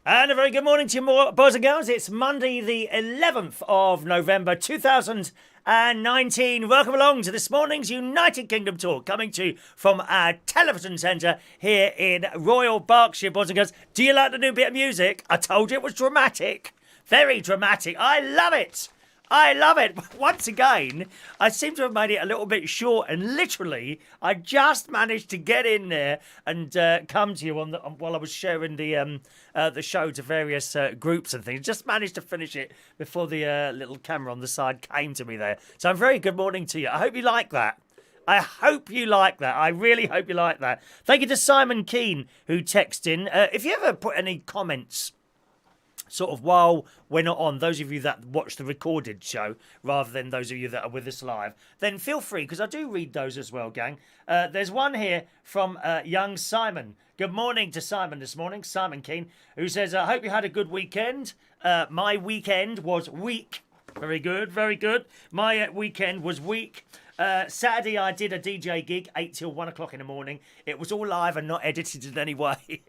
And a very good morning to you, boys and girls. It's Monday, the 11th of November, 2019. Welcome along to this morning's United Kingdom talk, coming to you from our television centre here in Royal Berkshire, boys and girls. Do you like the new bit of music? I told you it was dramatic. Very dramatic. I love it. I love it. Once again, I seem to have made it a little bit short, and literally, I just managed to get in there and come to you while I was sharing the show to various groups and things. Just managed to finish it before the little camera on the side came to me there. So, a very good morning to you. I hope you like that. I hope you like that. I really hope you like that. Thank you to Simon Keane who texted in. If you ever put any comments sort of while we're not on, those of you that watch the recorded show rather than those of you that are with us live, then feel free, because I do read those as well, gang. There's one here from young Simon. Good morning to Simon this morning, Simon Keane, who says, I hope you had a good weekend. My weekend was weak. Very good, very good. My weekend was weak. Saturday I did a DJ gig 8 till 1 o'clock in the morning. It was all live and not edited in any way.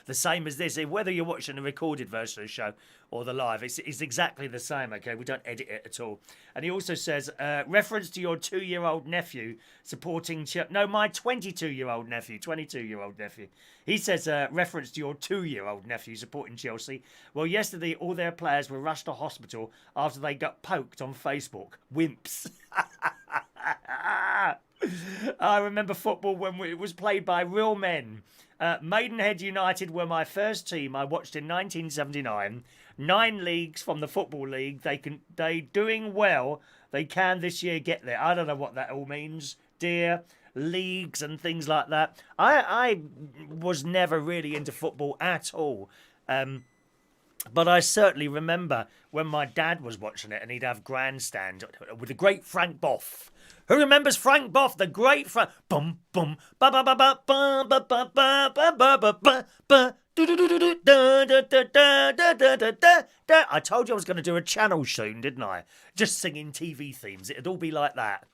The same as this, whether you're watching the recorded version of the show or the live, it's exactly the same, okay? We don't edit it at all. And he also says, reference to your 2-year-old nephew supporting... my 22-year-old nephew, 22-year-old nephew. He says, reference to your 2-year-old nephew supporting Chelsea. Well, yesterday, all their players were rushed to hospital after they got poked on Facebook. Wimps. I remember football when it was played by real men. Maidenhead United were my first team I watched in 1979. 9 leagues from the Football League. They doing well. They can this year get there. I don't know what that all means, dear. Leagues and things like that. I was never really into football at all. But I certainly remember when my dad was watching it and he'd have grandstand with the great Frank Boff. Who remembers Frank Boff, the great Frank? Bum bum ba ba ba ba ba ba ba ba ba ba ba ba ba. I told you I was going to do a channel soon, didn't I? Just singing TV themes. It'd all be like that.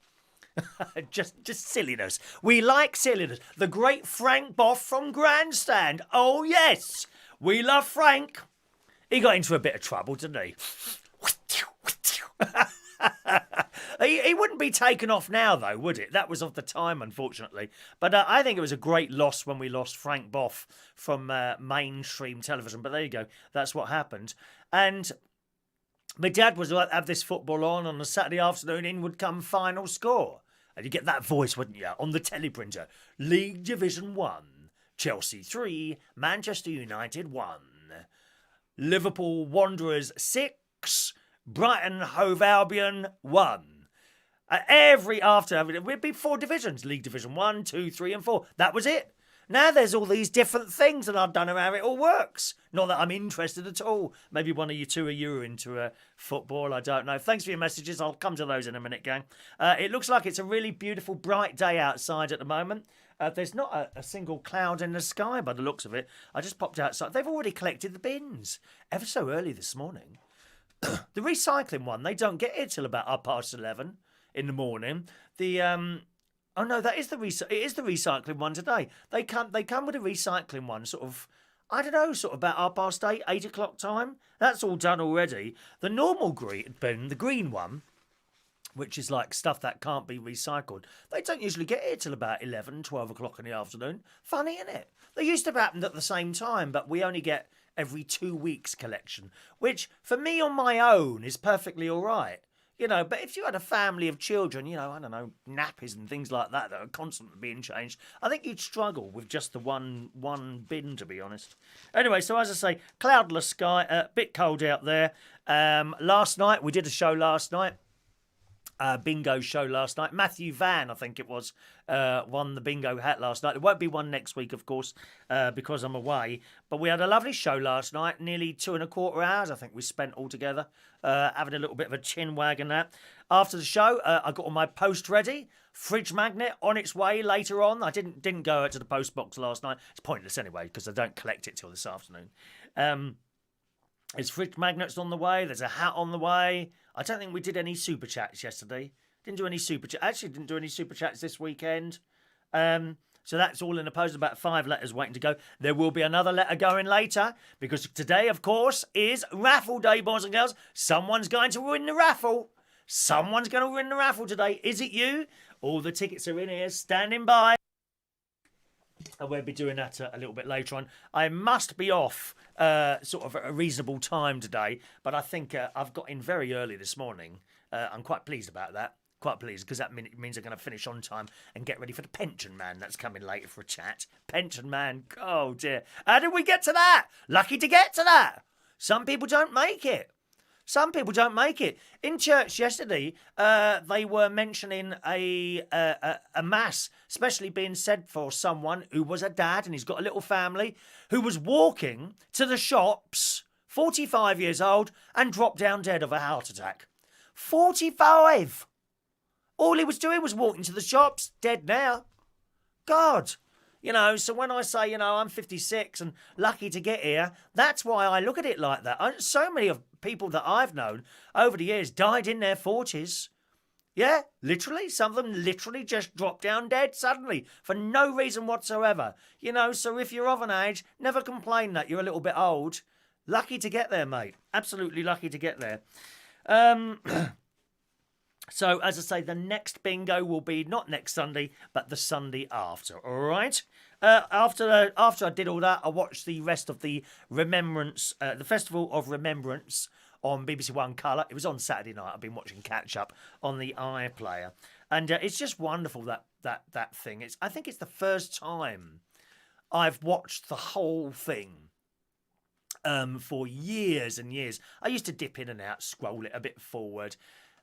just silliness. We like silliness. The great Frank Boff from Grandstand. Oh yes, we love Frank. He got into a bit of trouble, didn't he? He wouldn't be taken off now, though, would it? That was of the time, unfortunately. But I think it was a great loss when we lost Frank Boff from mainstream television. But there you go. That's what happened. And my dad was like, have this football on a Saturday afternoon, in would come final score. And you get that voice, wouldn't you, on the teleprinter. League Division 1, Chelsea 3, Manchester United 1. Liverpool Wanderers 6, Brighton Hove Albion 1. Every after, we'd be 4 divisions: League Division 1, 2, 3 and 4. That was it. Now there's all these different things and I don't know how it all works. Not that I'm interested at all. Maybe one of you two are into football, I don't know. Thanks for your messages. I'll come to those in a minute, gang. It looks like it's a really beautiful, bright day outside at the moment. There's not a single cloud in the sky by the looks of it. I just popped outside. They've already collected the bins ever so early this morning. The recycling one, they don't get it till about 11:30 in the morning. The oh no, that is it is the recycling one today. They come with a recycling one sort of, I don't know, sort of about 8:30, 8 o'clock time. That's all done already. The normal green bin, the green one, which is like stuff that can't be recycled, they don't usually get it till about 11, 12 o'clock in the afternoon. Funny, isn't it? They used to happen at the same time, but we only get every 2 weeks collection, which for me on my own is perfectly all right. You know, but if you had a family of children, you know, I don't know, nappies and things like that are constantly being changed, I think you'd struggle with just the one bin, to be honest. Anyway, so as I say, cloudless sky, a bit cold out there. Last night, we did a show last night. Bingo show last night. Matthew Van, I think it was, won the bingo hat last night. There won't be one next week, of course, because I'm away. But we had a lovely show last night, nearly 2.25 hours, I think we spent all together, having a little bit of a chin wag and that. After the show, I got all my post ready. Fridge magnet on its way later on. I didn't go out to the post box last night. It's pointless anyway, because I don't collect it till this afternoon. There's fridge magnets on the way. There's a hat on the way. I don't think we did any super chats yesterday. Didn't do any super chats. Actually, didn't do any super chats this weekend. So that's all in the post, about 5 letters waiting to go. There will be another letter going later, because today, of course, is raffle day, boys and girls. Someone's going to win the raffle. Someone's going to win the raffle today. Is it you? All the tickets are in here, standing by. And we'll be doing that a little bit later on. I must be off sort of at a reasonable time today, but I think I've got in very early this morning. I'm quite pleased about that. Quite pleased, because that means I'm going to finish on time and get ready for the pension man that's coming later for a chat. Pension man, oh dear. How did we get to that? Lucky to get to that. Some people don't make it. Some people don't make it. In church yesterday, they were mentioning a mass, especially being said for someone who was a dad and he's got a little family, who was walking to the shops, 45 years old, and dropped down dead of a heart attack. 45! All he was doing was walking to the shops, dead now. God. So when I say, I'm 56 and lucky to get here, that's why I look at it like that. So many of people that I've known over the years died in their 40s. Yeah, literally. Some of them literally just dropped down dead suddenly for no reason whatsoever. So if you're of an age, never complain that you're a little bit old. Lucky to get there, mate. Absolutely lucky to get there. So, as I say, the next bingo will be not next Sunday, but the Sunday after, all right? After I did all that, I watched the rest of the Remembrance, the Festival of Remembrance on BBC One Colour. It was on Saturday night. I've been watching Catch Up on the iPlayer. And it's just wonderful, that thing. I think it's the first time I've watched the whole thing for years and years. I used to dip in and out, scroll it a bit forward.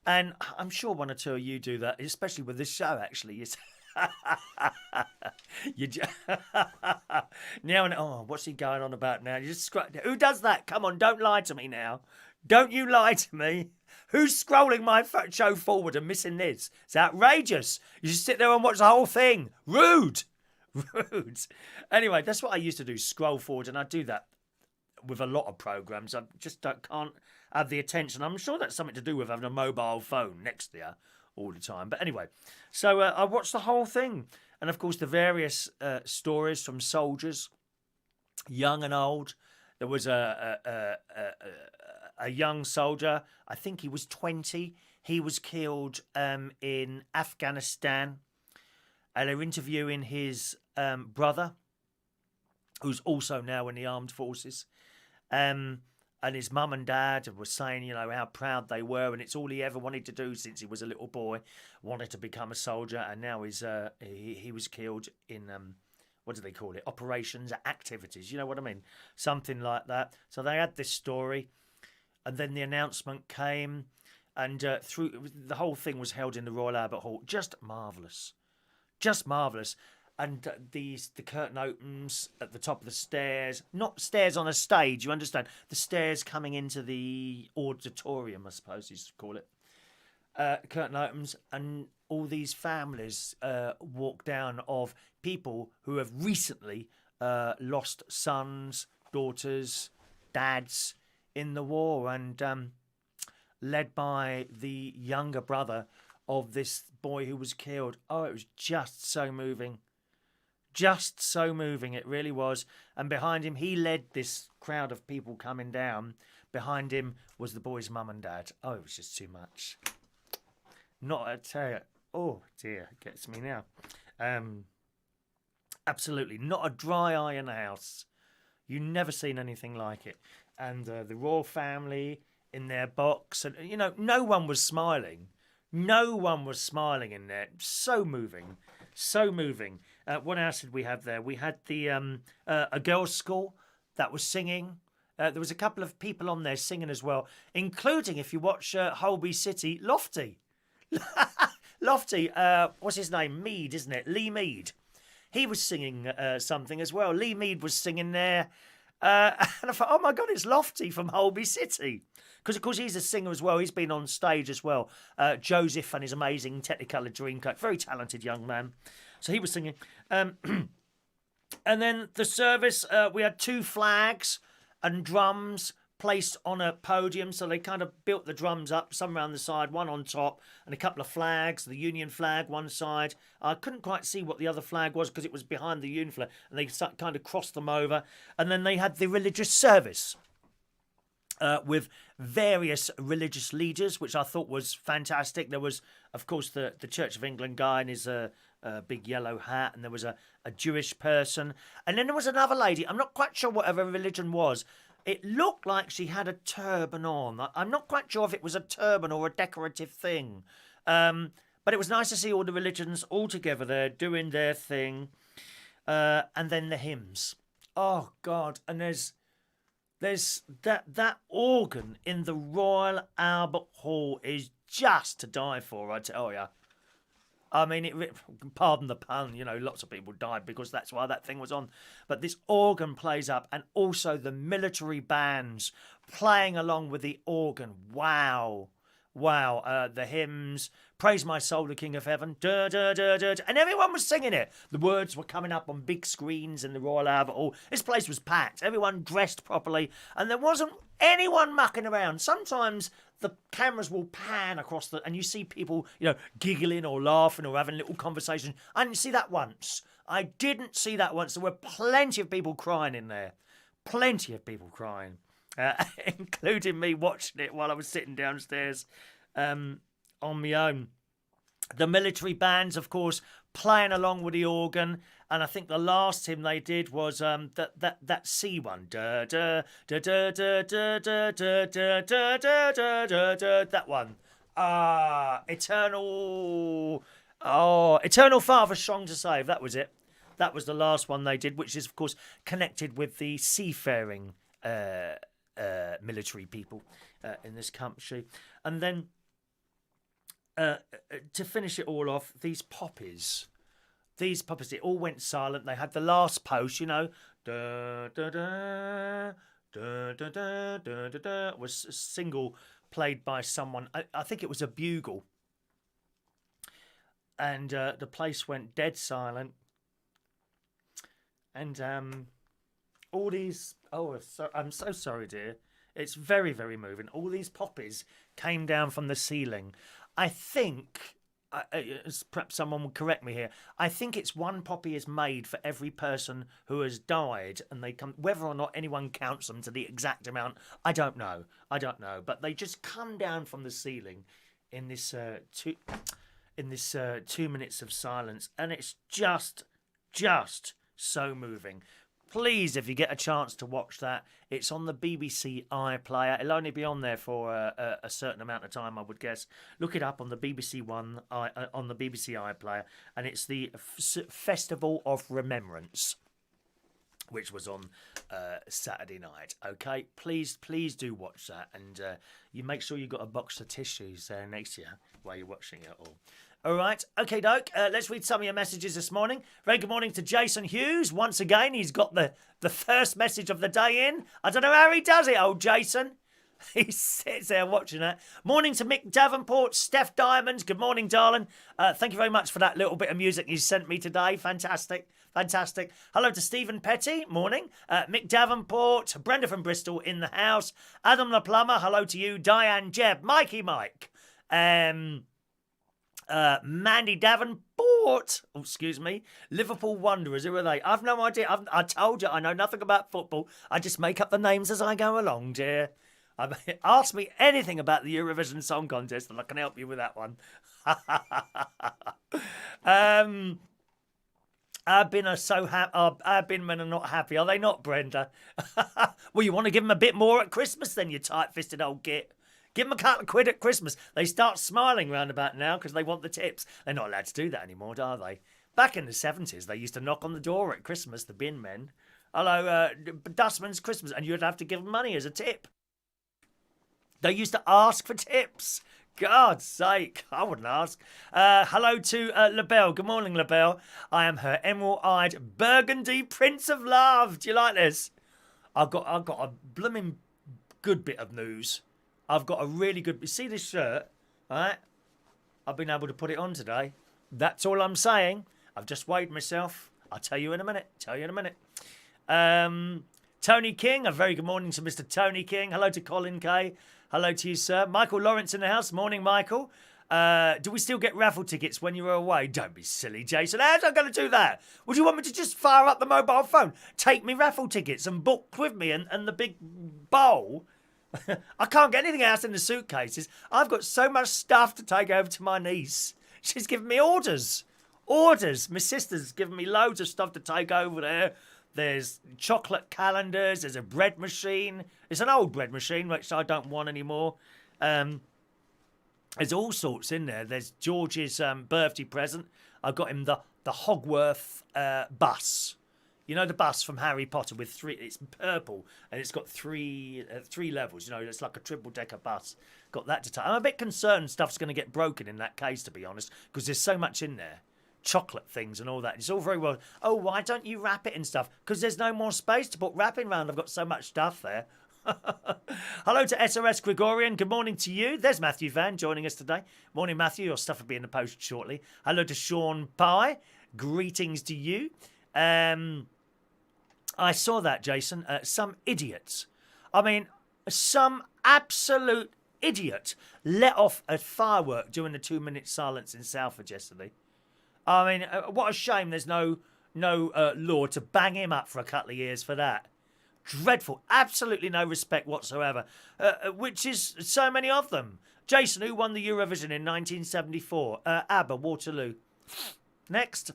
And I'm sure one or two of you do that, especially with this show, actually. Now and what's he going on about now? Who does that? Come on, don't lie to me now. Don't you lie to me. Who's scrolling my show forward and missing this? It's outrageous. You just sit there and watch the whole thing. Rude. Rude. Anyway, that's what I used to do, scroll forward, and I do that with a lot of programmes. I just can't have the attention. I'm sure that's something to do with having a mobile phone next to you all the time. But anyway, so I watched the whole thing. And of course, the various stories from soldiers, young and old. There was a young soldier, I think he was 20. He was killed in Afghanistan. And they're interviewing his brother, who's also now in the armed forces. And his mum and dad were saying, how proud they were, and it's all he ever wanted to do since he was a little boy, wanted to become a soldier, and now he was killed in, what do they call it, operations, activities, you know what I mean? Something like that. So they had this story, and then the announcement came, and through the whole thing was held in the Royal Albert Hall. Just marvellous. Just marvellous. And the curtain opens at the top of the stairs. Not stairs on a stage, you understand. The stairs coming into the auditorium, I suppose you should call it. Curtain opens and all these families walk down of people who have recently lost sons, daughters, dads in the war. And led by the younger brother of this boy who was killed. Oh, it was just so moving. Just so moving, it really was. And behind him, he led this crowd of people coming down. Behind him was the boy's mum and dad. Oh, it was just too much. Not a tear. Oh, dear, it gets me now. Absolutely, not a dry eye in the house. You've never seen anything like it. And the royal family in their box. And, no one was smiling. No one was smiling in there. So moving. So moving. What else did we have there? We had the a girls' school that was singing. There was a couple of people on there singing as well, including, if you watch Holby City, Lofty. Lofty, what's his name? Mead, isn't it? Lee Mead. He was singing something as well. Lee Mead was singing there. And I thought, oh my God, it's Lofty from Holby City. Because, of course, he's a singer as well. He's been on stage as well. Joseph and his amazing Technicolor Dreamcoat. Very talented young man. So he was singing. And then the service, we had 2 flags and drums placed on a podium. So they kind of built the drums up, some around the side, one on top, and a couple of flags, the Union flag one side. I couldn't quite see what the other flag was because it was behind the Union flag, and they kind of crossed them over. And then they had the religious service. With various religious leaders, which I thought was fantastic. There was, of course, the Church of England guy in his big yellow hat, and there was a Jewish person. And then there was another lady. I'm not quite sure what her religion was. It looked like she had a turban on. I'm not quite sure if it was a turban or a decorative thing. But it was nice to see all the religions all together there doing their thing. And then the hymns. Oh, God. And there's that organ in the Royal Albert Hall is just to die for, I tell you. I mean, pardon the pun, lots of people died because that's why that thing was on. But this organ plays up, and also the military bands playing along with the organ. Wow. The hymns, Praise My Soul, the King of Heaven, da, da, da, da, da, and everyone was singing it. The words were coming up on big screens in the Royal Albert Hall. This place was packed, everyone dressed properly, and there wasn't anyone mucking around. Sometimes the cameras will pan across and you see people, giggling or laughing or having little conversation. I didn't see that once. There were plenty of people crying in there. Plenty of people crying. Including me watching it while I was sitting downstairs on my own. The military bands, of course, playing along with the organ, and I think the last hymn they did was that C one, da da da da da da da da da da da da da da, that one. Eternal Father, strong to save. That was it. That was the last one they did, which is of course connected with the seafaring military people in this country. And then to finish it all off, these poppies, it all went silent. They had the last post, da da da da da da da da da. It was a single played by someone. I think it was a bugle, and the place went dead silent. And all these, I'm so sorry, dear. It's very, very moving. All these poppies came down from the ceiling. I think, perhaps someone will correct me here, I think it's one poppy is made for every person who has died, and they come, whether or not anyone counts them to the exact amount, I don't know. But they just come down from the ceiling in this 2 minutes of silence, and it's just so moving. Please, if you get a chance to watch that, it's on the BBC iPlayer. It'll only be on there for a certain amount of time, I would guess. Look it up on the BBC One, on the BBC iPlayer, and it's the Festival of Remembrance, which was on Saturday night. Okay, please do watch that, and you make sure you've got a box of tissues there next to you while you're watching it all. All right, okay, doke. Let's read some of your messages this morning. Very good morning to Jason Hughes. Once again, he's got the first message of the day in. I don't know how he does it, old Jason. He sits there watching that. Morning to Mick Davenport, Steph Diamond. Good morning, darling. Thank you very much for that little bit of music you sent me today. Fantastic. Hello to Stephen Petty. Morning. Mick Davenport. Brenda from Bristol in the house. Adam the Plumber. Hello to you. Diane Jeb. Mikey Mike. Mandy Davenport, Liverpool Wanderers, who are they? I've no idea. I told you, I know nothing about football. I just make up the names as I go along, dear. Ask me anything about the Eurovision Song Contest and I can help you with that one. Our bin men are not happy. Are they not, Brenda? Well, you want to give them a bit more at Christmas then, you tight-fisted old git. Give them a couple of quid at Christmas. They start smiling round about now because they want the tips. They're not allowed to do that anymore, are they? Back in the 70s, they used to knock on the door at Christmas, the bin men. Hello, Dustman's Christmas, and you'd have to give them money as a tip. They used to ask for tips. God's sake, I wouldn't ask. Hello to LaBelle. Good morning, LaBelle. I am her emerald-eyed burgundy prince of love. Do you like this? I've got a blooming good bit of news. I've got a really good... See this shirt? All right? I've been able to put it on today. That's all I'm saying. I've just weighed myself. I'll tell you in a minute. Tony King, a very good morning to Mr. Tony King. Hello to Colin Kay. Hello to you, sir. Michael Lawrence in the house. Morning, Michael. Do we still get raffle tickets when you're away? Don't be silly, Jason. How's I going to do that? Would you want me to just fire up the mobile phone, take me raffle tickets and book with me and the big bowl? I can't get anything else in the suitcases. I've got so much stuff to take over to my niece. She's given me orders. My sister's given me loads of stuff to take over there. There's chocolate calendars. There's a bread machine. It's an old bread machine, which I don't want anymore. There's all sorts in there. There's George's birthday present. I got him the Hogwarts bus. You know the bus from Harry Potter with three. It's purple and it's got three levels. You know, it's like a triple decker bus. Got that to take. I'm a bit concerned stuff's going to get broken in that case, to be honest, because there's so much in there. Chocolate things and all that. It's all very well. Oh, why don't you wrap it and stuff? Because there's no more space to put wrapping around. I've got so much stuff there. Hello to SOS Gregorian. Good morning to you. There's Matthew Van joining us today. Morning, Matthew. Your stuff will be in the post shortly. Hello to Sean Pye. Greetings to you. I saw that, Jason. Some idiots. I mean, some absolute idiot let off a firework during the 2-minute silence in Salford yesterday. I mean, what a shame there's no law to bang him up for a couple of years for that. Dreadful. Absolutely no respect whatsoever. Which is so many of them. Jason, who won the Eurovision in 1974? ABBA, Waterloo. Next.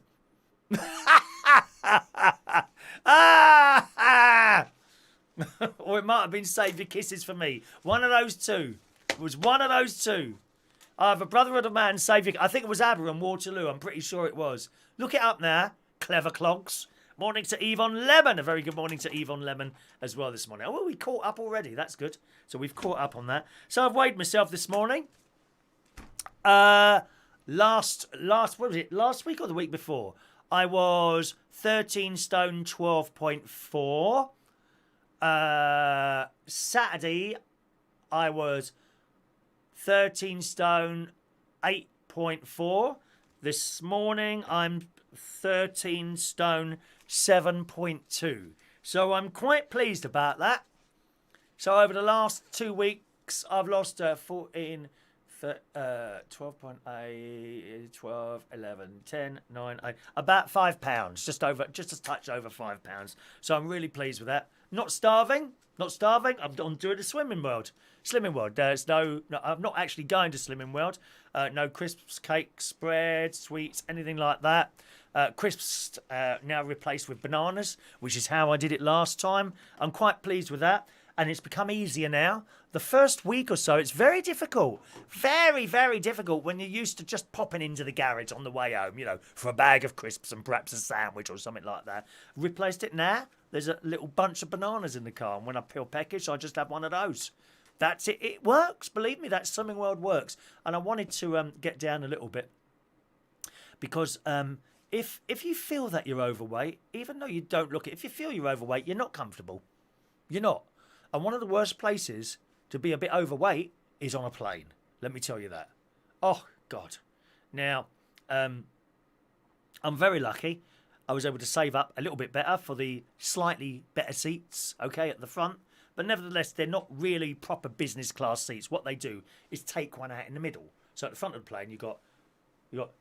Or it might have been Save Your Kisses for Me. One of those two. It was one of those two. I have a brother of a man, Save Your... I think it was ABBA and Waterloo. I'm pretty sure it was. Look it up now. Clever clogs. Morning to Yvonne Lemon. A very good morning to Yvonne Lemon as well this morning. Oh, we caught up already. That's good. So we've caught up on that. So I've weighed myself this morning. Last what was it? Last week or the week before? I was 13 stone 12.4. Saturday, I was 13 stone 8.4. This morning, I'm 13 stone 7.2. So I'm quite pleased about that. So over the last 2 weeks, I've lost 14... 12.8, 12, 11, 10, 9, 8, about £5, just a touch over £5. So I'm really pleased with that. Not starving. I'm doing the Slimming World. There's no, I'm not actually going to Slimming World. No crisps, cakes, bread, sweets, anything like that. Crisps now replaced with bananas, which is how I did it last time. I'm quite pleased with that. And it's become easier now. The first week or so, it's very difficult. Very, very difficult when you're used to just popping into the garage on the way home, you know, for a bag of crisps and perhaps a sandwich or something like that. Replaced it now. There's a little bunch of bananas in the car. And when I peel package, I just have one of those. That's it. It works. Believe me, that Slimming World works. And I wanted to get down a little bit. Because if you feel that you're overweight, even though you don't look it, if you feel you're overweight, you're not comfortable. You're not. And one of the worst places to be a bit overweight is on a plane. Let me tell you that. Oh, God. Now, I'm very lucky. I was able to save up a little bit better for the slightly better seats, okay, at the front. But nevertheless, they're not really proper business class seats. What they do is take one out in the middle. So at the front of the plane, you've got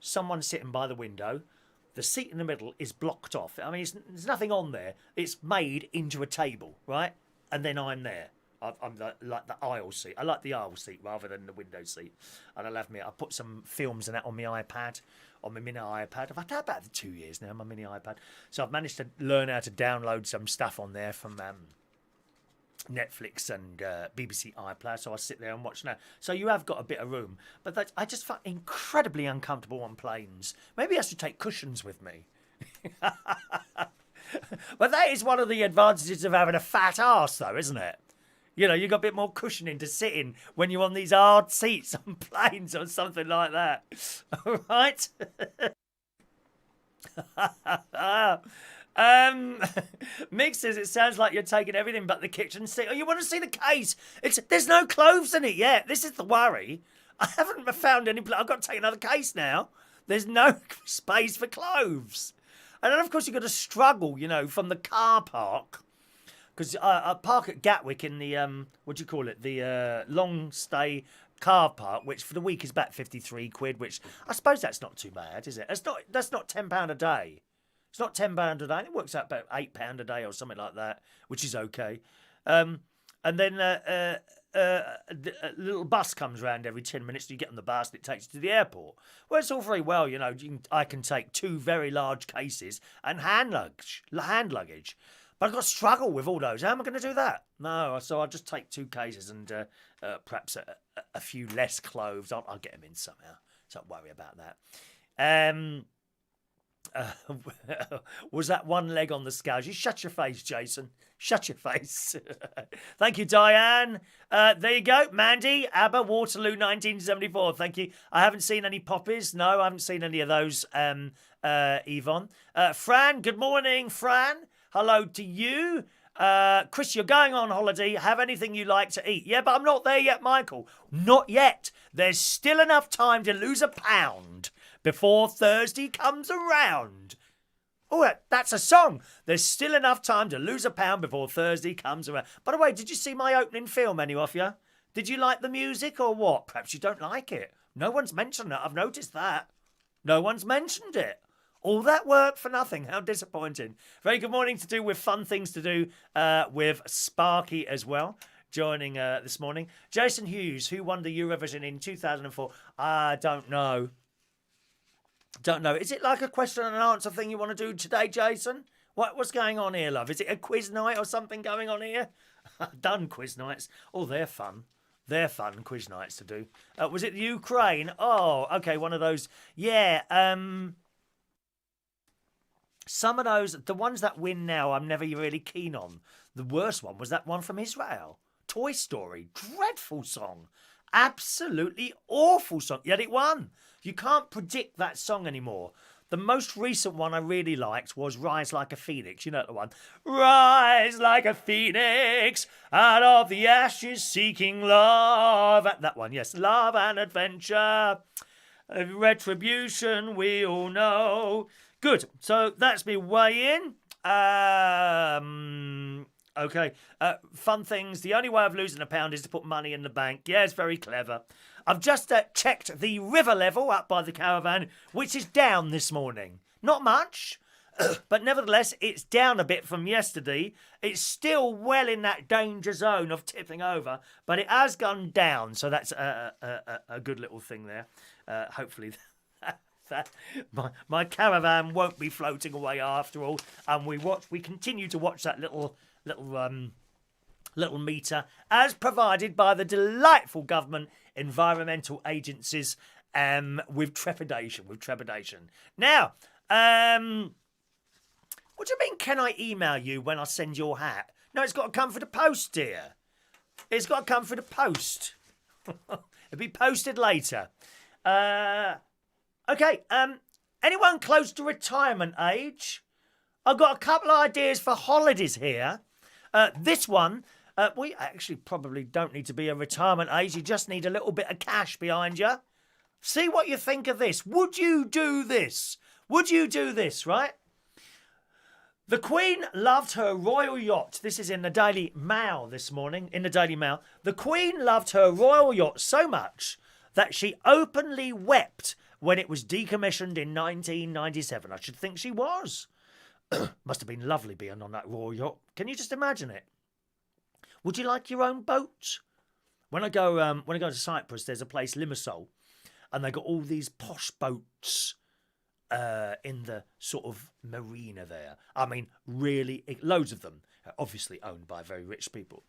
someone sitting by the window. The seat in the middle is blocked off. I mean, there's nothing on there. It's made into a table, right? And then I'm there. I'm like the aisle seat. I like the aisle seat rather than the window seat. And I put some films and that on my iPad, on my mini iPad. I've had that about 2 years now, my mini iPad. So I've managed to learn how to download some stuff on there from Netflix and BBC iPlayer. So I sit there and watch now. So you have got a bit of room. But I just find incredibly uncomfortable on planes. Maybe I should take cushions with me. But that is one of the advantages of having a fat arse, though, isn't it? You know, you've got a bit more cushioning to sit in when you're on these hard seats on planes or something like that. All right? Mick says it sounds like you're taking everything but the kitchen sink. Oh, you want to see the case? There's no clothes in it yet. This is the worry. I haven't found any... I've got to take another case now. There's no space for clothes. And then, of course, you've got to struggle, you know, from the car park Because I park at Gatwick in the what do you call it? The long stay car park, which for the week is about 53 quid. Which I suppose that's not too bad, is it? That's not £10 a day. It's not £10 a day. It works out about £8 a day or something like that, which is okay. And then a little bus comes round every 10 minutes. You get on the bus and it takes you to the airport. Well, it's all very well, I can take 2 very large cases and hand luggage. But I've got to struggle with all those. How am I going to do that? No, so I'll just take 2 cases and perhaps a few less clothes. I'll get them in somehow. So don't worry about that. Was that one leg on the scales? You shut your face, Jason. Shut your face. Thank you, Diane. There you go. Mandy, ABBA, Waterloo 1974. Thank you. I haven't seen any poppies. No, I haven't seen any of those, Yvonne. Fran, good morning, Fran. Hello to you. Chris, you're going on holiday. Have anything you like to eat? Yeah, but I'm not there yet, Michael. Not yet. There's still enough time to lose £1 before Thursday comes around. Oh, that's a song. There's still enough time to lose £1 before Thursday comes around. By the way, did you see my opening film, any of you? Did you like the music or what? Perhaps you don't like it. No one's mentioned it. I've noticed that. No one's mentioned it. All that work for nothing. How disappointing. Very good morning to do with fun things to do with Sparky as well. Joining this morning. Jason Hughes, who won the Eurovision in 2004? I don't know. Don't know. Is it like a question and answer thing you want to do today, Jason? What's going on here, love? Is it a quiz night or something going on here? I've done quiz nights. Oh, they're fun. They're fun quiz nights to do. Was it Ukraine? Oh, okay, one of those. Yeah, some of those, the ones that win now, I'm never really keen on. The worst one was that one from Israel. Toy Story. Dreadful song. Absolutely awful song. Yet it won. You can't predict that song anymore. The most recent one I really liked was Rise Like a Phoenix. You know the one. Rise like a phoenix, out of the ashes seeking love. That one, yes. Love and adventure. Retribution, we all know. Good. So that's me way in. Okay. Fun things. The only way of losing £1 is to put money in the bank. Yeah, it's very clever. I've just checked the river level up by the caravan, which is down this morning. Not much, but nevertheless, it's down a bit from yesterday. It's still well in that danger zone of tipping over, but it has gone down. So that's a good little thing there. Hopefully that my caravan won't be floating away after all. And we continue to watch that little meter as provided by the delightful government environmental agencies with trepidation. Now, what do you mean, can I email you when I send your hat? No, it's got to come for the post, dear. It's got to come for the post. It'll be posted later. Okay, anyone close to retirement age? I've got a couple of ideas for holidays here. This one, we actually probably don't need to be a retirement age. You just need a little bit of cash behind you. See what you think of this. Would you do this? Would you do this, right? The Queen loved her royal yacht. This is in the Daily Mail this morning. In the Daily Mail. The Queen loved her royal yacht so much that she openly wept when it was decommissioned in 1997. I should think she was. Must have been lovely being on that royal yacht. Can you just imagine it? Would you like your own boat? When I go to Cyprus, there's a place, Limassol, and they got all these posh boats in the sort of marina there. I mean, really, loads of them. Obviously owned by very rich people.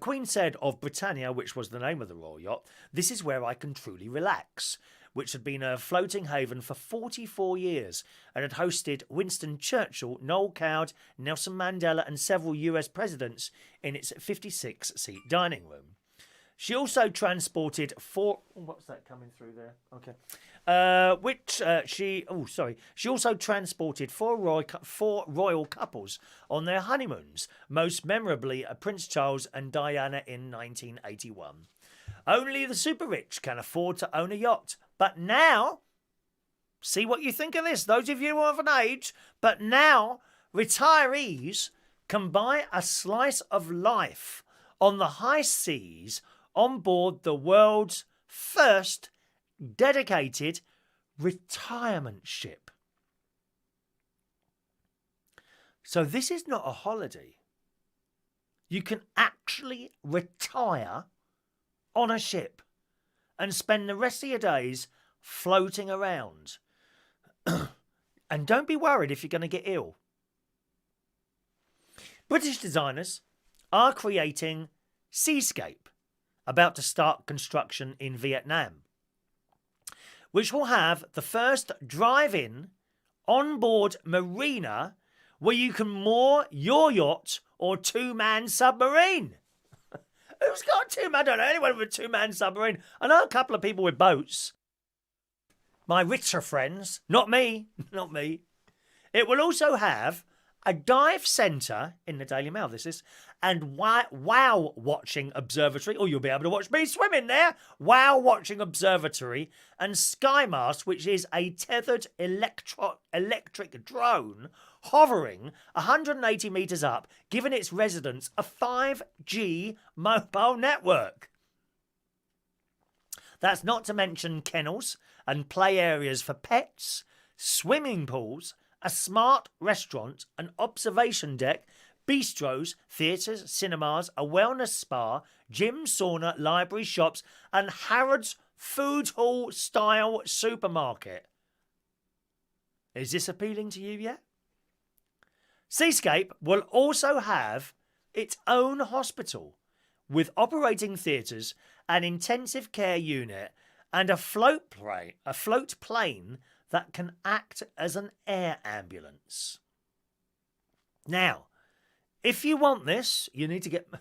Queen said of Britannia, which was the name of the royal yacht, "This is where I can truly relax," which had been a floating haven for 44 years and had hosted Winston Churchill, Noel Coward, Nelson Mandela and several US presidents in its 56-seat dining room. She also transported four... what's that coming through there? Okay. She also transported four royal couples on their honeymoons, most memorably Prince Charles and Diana in 1981. Only the super rich can afford to own a yacht. But now, see what you think of this, those of you who are of an age, but now Retirees can buy a slice of life on the high seas on board the world's first dedicated retirement ship. So this is not a holiday. You can actually retire on a ship and spend the rest of your days floating around. And don't be worried if you're going to get ill. British designers are creating Seascape, about to start construction in Vietnam, which will have the first drive-in onboard marina where you can moor your yacht or two-man submarine. Who's got a two-man? I don't know anyone with a two-man submarine. I know a couple of people with boats. My richer friends. Not me. Not me. It will also have a dive centre, in the Daily Mail this is, and wow watching observatory. Oh, you'll be able to watch me swimming there. Wow watching observatory and sky mast, which is a tethered electric drone hovering 180 metres up, giving its residents a 5G mobile network. That's not to mention kennels and play areas for pets, swimming pools, a smart restaurant, an observation deck, bistros, theatres, cinemas, a wellness spa, gym, sauna, library, shops, and Harrods food hall style supermarket. Is this appealing to you yet? Seascape will also have its own hospital with operating theatres, an intensive care unit, and a float plane that can act as an air ambulance. Now, if you want this, you need to get...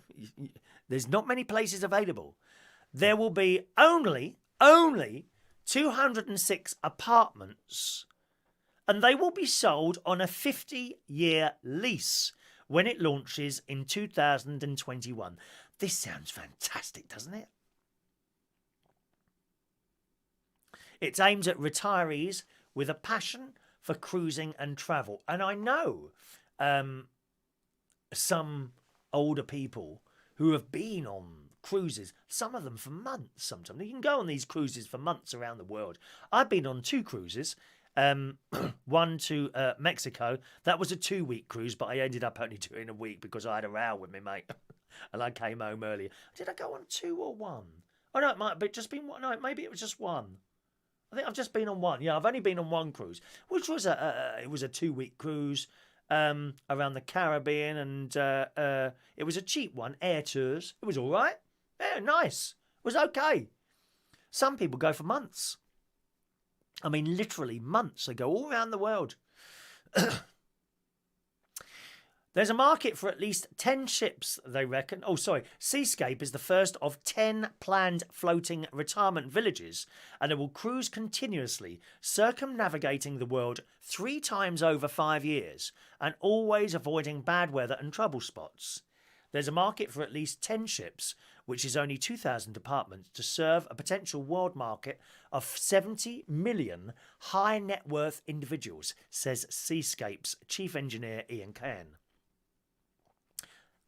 There's not many places available. There will be only 206 apartments, and they will be sold on a 50-year lease when it launches in 2021. This sounds fantastic, doesn't it? It's aimed at retirees with a passion for cruising and travel. And I know some older people who have been on cruises, some of them for months sometimes. You can go on these cruises for months around the world. I've been on 2 cruises, one to Mexico. That was a 2-week cruise, but I ended up only doing a week because I had a row with my mate and I came home earlier. Did I go on 2 or 1? Oh, no, it might have just been one. No, maybe it was just 1. I think I've just been on 1. Yeah, I've only been on 1 cruise, which was it was a 2-week cruise around the Caribbean, and it was a cheap one, Air Tours. It was all right. Yeah, nice. It was okay. Some people go for months. I mean, literally months. They go all around the world. There's a market for at least 10 ships, they reckon. Oh, sorry. Seascape is the first of 10 planned floating retirement villages, and it will cruise continuously, circumnavigating the world 3 times over 5 years, and always avoiding bad weather and trouble spots. There's a market for at least 10 ships, which is only 2,000 apartments, to serve a potential world market of 70 million high net worth individuals, says Seascape's chief engineer Ian Cairn.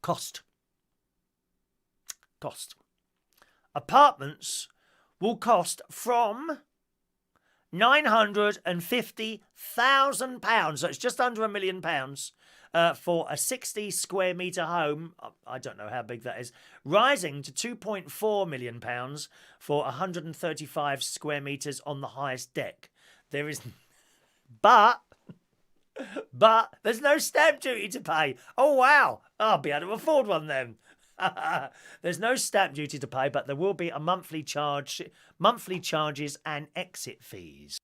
Cost. Apartments will cost from £950,000, so it's just under £1 million, for a 60 square metre home. I don't know how big that is, rising to £2.4 million for 135 square metres on the highest deck. There is... But there's no stamp duty to pay. Oh, wow. I'll be able to afford one then. There's no stamp duty to pay, but there will be a monthly charges and exit fees.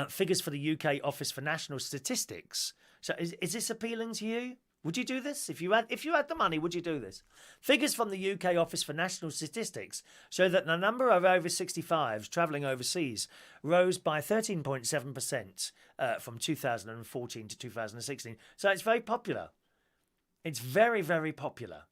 Figures for the UK Office for National Statistics. So is this appealing to you? Would you do this? If you had the money, would you do this? Figures from the UK Office for National Statistics show that the number of over 65s travelling overseas rose by 13.7% from 2014 to 2016. So it's very popular. It's very, very popular.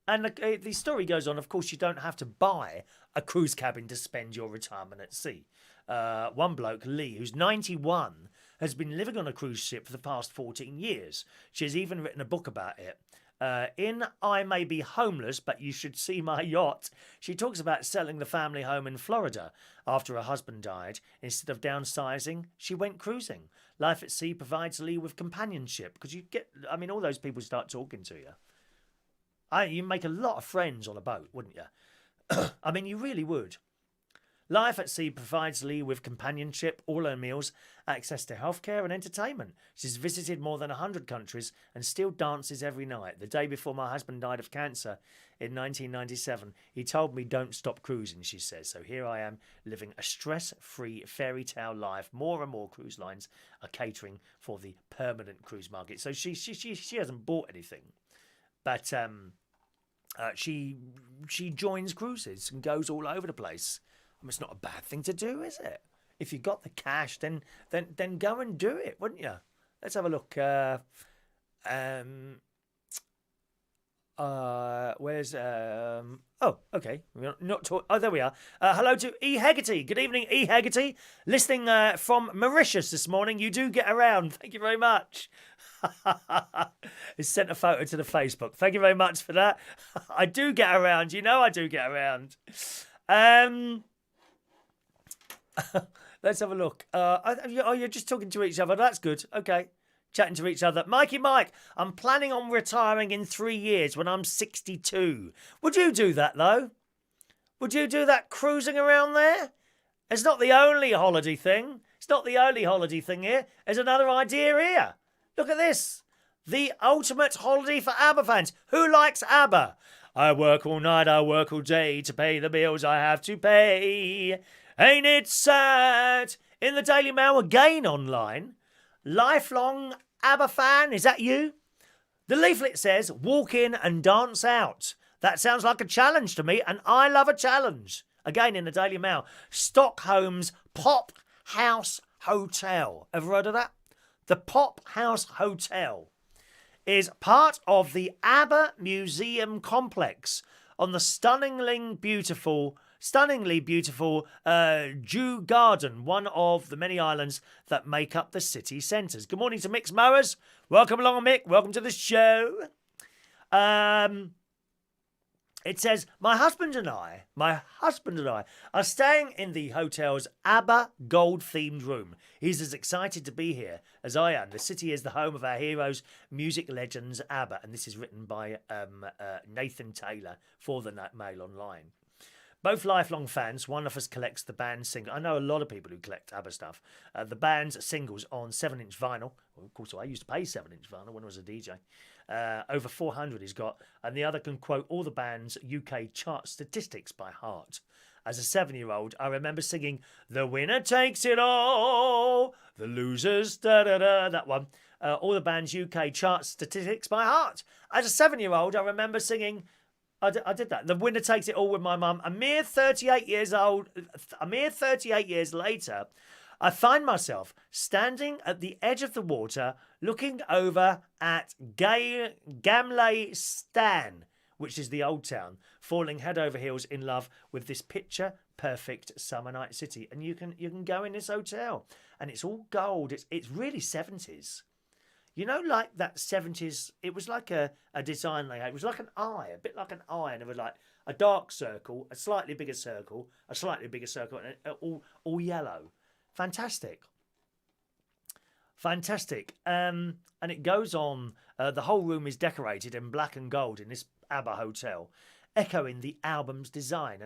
And the story goes on, of course, you don't have to buy a cruise cabin to spend your retirement at sea. One bloke, Lee, who's 91, has been living on a cruise ship for the past 14 years. She has even written a book about it. In I May Be Homeless, But You Should See My Yacht, she talks about selling the family home in Florida after her husband died. Instead of downsizing, she went cruising. Life at sea provides Lee with companionship because you get, I mean, all those people start talking to you. You make a lot of friends on a boat, wouldn't you? I mean, you really would. Life at sea provides Lee with companionship, all her meals, access to healthcare and entertainment. She's visited more than 100 countries and still dances every night. The day before my husband died of cancer in 1997, he told me don't stop cruising, she says. So here I am living a stress-free fairy tale life. More and more cruise lines are catering for the permanent cruise market. So she hasn't bought anything, but she joins cruises and goes all over the place. I mean, it's not a bad thing to do, is it? If you got the cash, then go and do it, wouldn't you? Let's have a look. Where's oh, okay. We're not talk. Oh, there we are. Hello to E. Hegarty. Good evening, E. Hegarty. Listening from Mauritius this morning. You do get around. Thank you very much. It's sent a photo to the Facebook. Thank you very much for that. I do get around. You know I do get around. Let's have a look. You're just talking to each other. That's good. Okay. Chatting to each other. Mikey Mike, I'm planning on retiring in 3 years when I'm 62. Would you do that, though? Would you do that cruising around there? It's not the only holiday thing. It's not the only holiday thing here. There's another idea here. Look at this. The ultimate holiday for ABBA fans. Who likes ABBA? I work all night, I work all day to pay the bills I have to pay. Ain't it sad? In the Daily Mail again online. Lifelong ABBA fan, is that you? The leaflet says, walk in and dance out. That sounds like a challenge to me, and I love a challenge. Again in the Daily Mail. Stockholm's Pop House Hotel. Ever heard of that? The Pop House Hotel is part of the ABBA Museum complex on the stunningly beautiful Jew Garden, one of the many islands that make up the city centres. Good morning to Mick's Mowers. Welcome along, Mick. Welcome to the show. It says, my husband and I are staying in the hotel's ABBA gold-themed room. He's as excited to be here as I am. The city is the home of our heroes, music legends ABBA. And this is written by Nathan Taylor for the Mail Online. Both lifelong fans. One of us collects the band's single. I know a lot of people who collect ABBA stuff. The band's singles on 7-inch vinyl. Well, of course, I used to pay 7-inch vinyl when I was a DJ. Over 400 he's got. And the other can quote all the band's UK chart statistics by heart. As a 7-year-old, I remember singing, "The winner takes it all, the losers, da-da-da," that one. All the band's UK chart statistics by heart. As a 7-year-old, I remember singing... I did that. The winner takes it all with my mum. A mere 38 years later, I find myself standing at the edge of the water, looking over at Gamley Stan, which is the old town, falling head over heels in love with this picture-perfect summer night city. And you can go in this hotel, and it's all gold. It's really 70s. You know, like that 70s, it was like a design they had. It was like an eye, a bit like an eye. And it was like a dark circle, a slightly bigger circle, and all yellow. Fantastic. And it goes on. The whole room is decorated in black and gold in this ABBA hotel, echoing the album's design.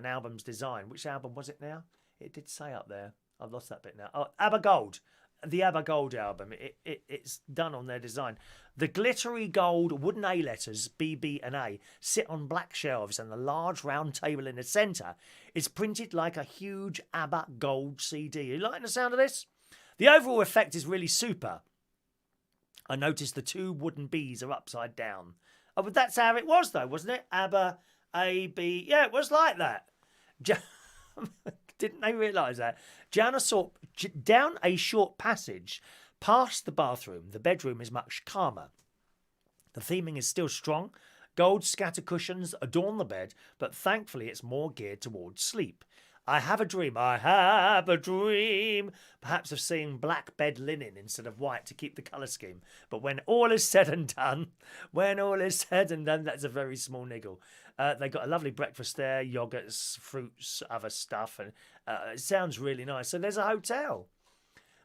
Which album was it now? It did say up there. I've lost that bit now. Oh, ABBA Gold. The ABBA Gold album, it's done on their design. The glittery gold wooden A letters, B, B and A, sit on black shelves, and the large round table in the centre is printed like a huge ABBA Gold CD. You liking the sound of this? The overall effect is really super. I noticed the two wooden Bs are upside down. Oh, but that's how it was though, wasn't it? ABBA, A, B. Yeah, it was like that. Didn't they realise that? Down a short passage past the bathroom, the bedroom is much calmer. The theming is still strong. Gold scatter cushions adorn the bed, but thankfully it's more geared towards sleep. I have a dream. I have a dream. Perhaps of seeing black bed linen instead of white to keep the colour scheme. But when all is said and done, that's a very small niggle. They got a lovely breakfast there, yogurts, fruits, other stuff, and it sounds really nice. So there's a hotel.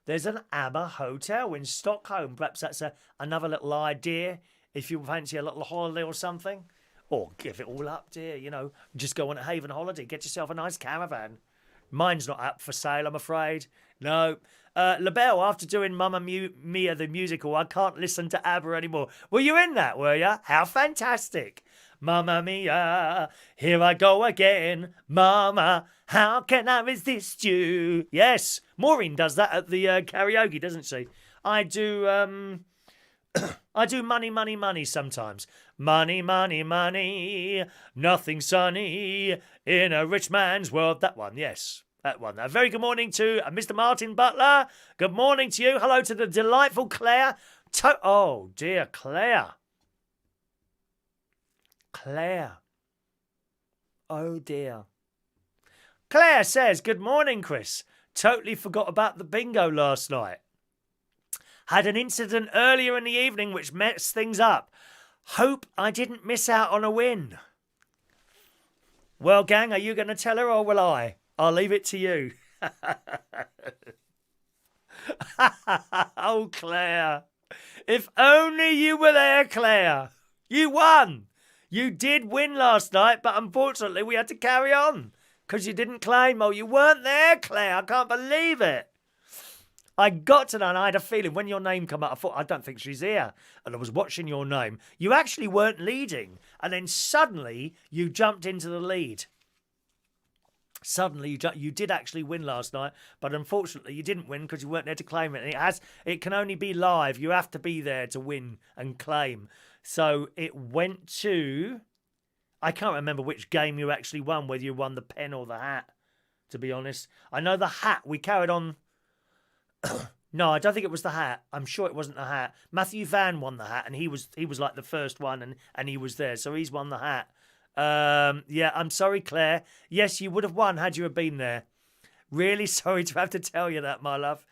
There's an ABBA hotel in Stockholm. Perhaps that's another little idea if you fancy a little holiday or something. Or give it all up, dear, just go on a haven holiday. Get yourself a nice caravan. Mine's not up for sale, I'm afraid. No. LaBelle, after doing Mamma Mia the musical, I can't listen to ABBA anymore. Were you in that, were you? How fantastic. Mamma Mia, here I go again. Mama, how can I resist you? Yes, Maureen does that at the karaoke, doesn't she? I do... I do money, money, money sometimes. Money, money, money, nothing sunny in a rich man's world. That one, yes, that one. A very good morning to Mr. Martin Butler. Good morning to you. Hello to the delightful Claire. Oh, dear, Claire. Claire. Oh, dear. Claire says, good morning, Chris. Totally forgot about the bingo last night. Had an incident earlier in the evening which messed things up. Hope I didn't miss out on a win. Well, gang, are you going to tell her or will I? I'll leave it to you. Oh, Claire. If only you were there, Claire. You won. You did win last night, but unfortunately we had to carry on because you didn't claim. Oh, you weren't there, Claire. I can't believe it. I got to know, and I had a feeling when your name came up, I thought, I don't think she's here. And I was watching your name. You actually weren't leading. And then suddenly, you jumped into the lead. Suddenly, you did actually win last night. But unfortunately, you didn't win because you weren't there to claim it. And it can only be live. You have to be there to win and claim. So it went to... I can't remember which game you actually won, whether you won the pen or the hat, to be honest. I know the hat, we carried on... No, I don't think it was the hat. I'm sure it wasn't the hat. Matthew Van won the hat, and he was like the first one, and he was there, so he's won the hat. Yeah, I'm sorry, Claire. Yes, you would have won had you have been there. Really sorry to have to tell you that, my love.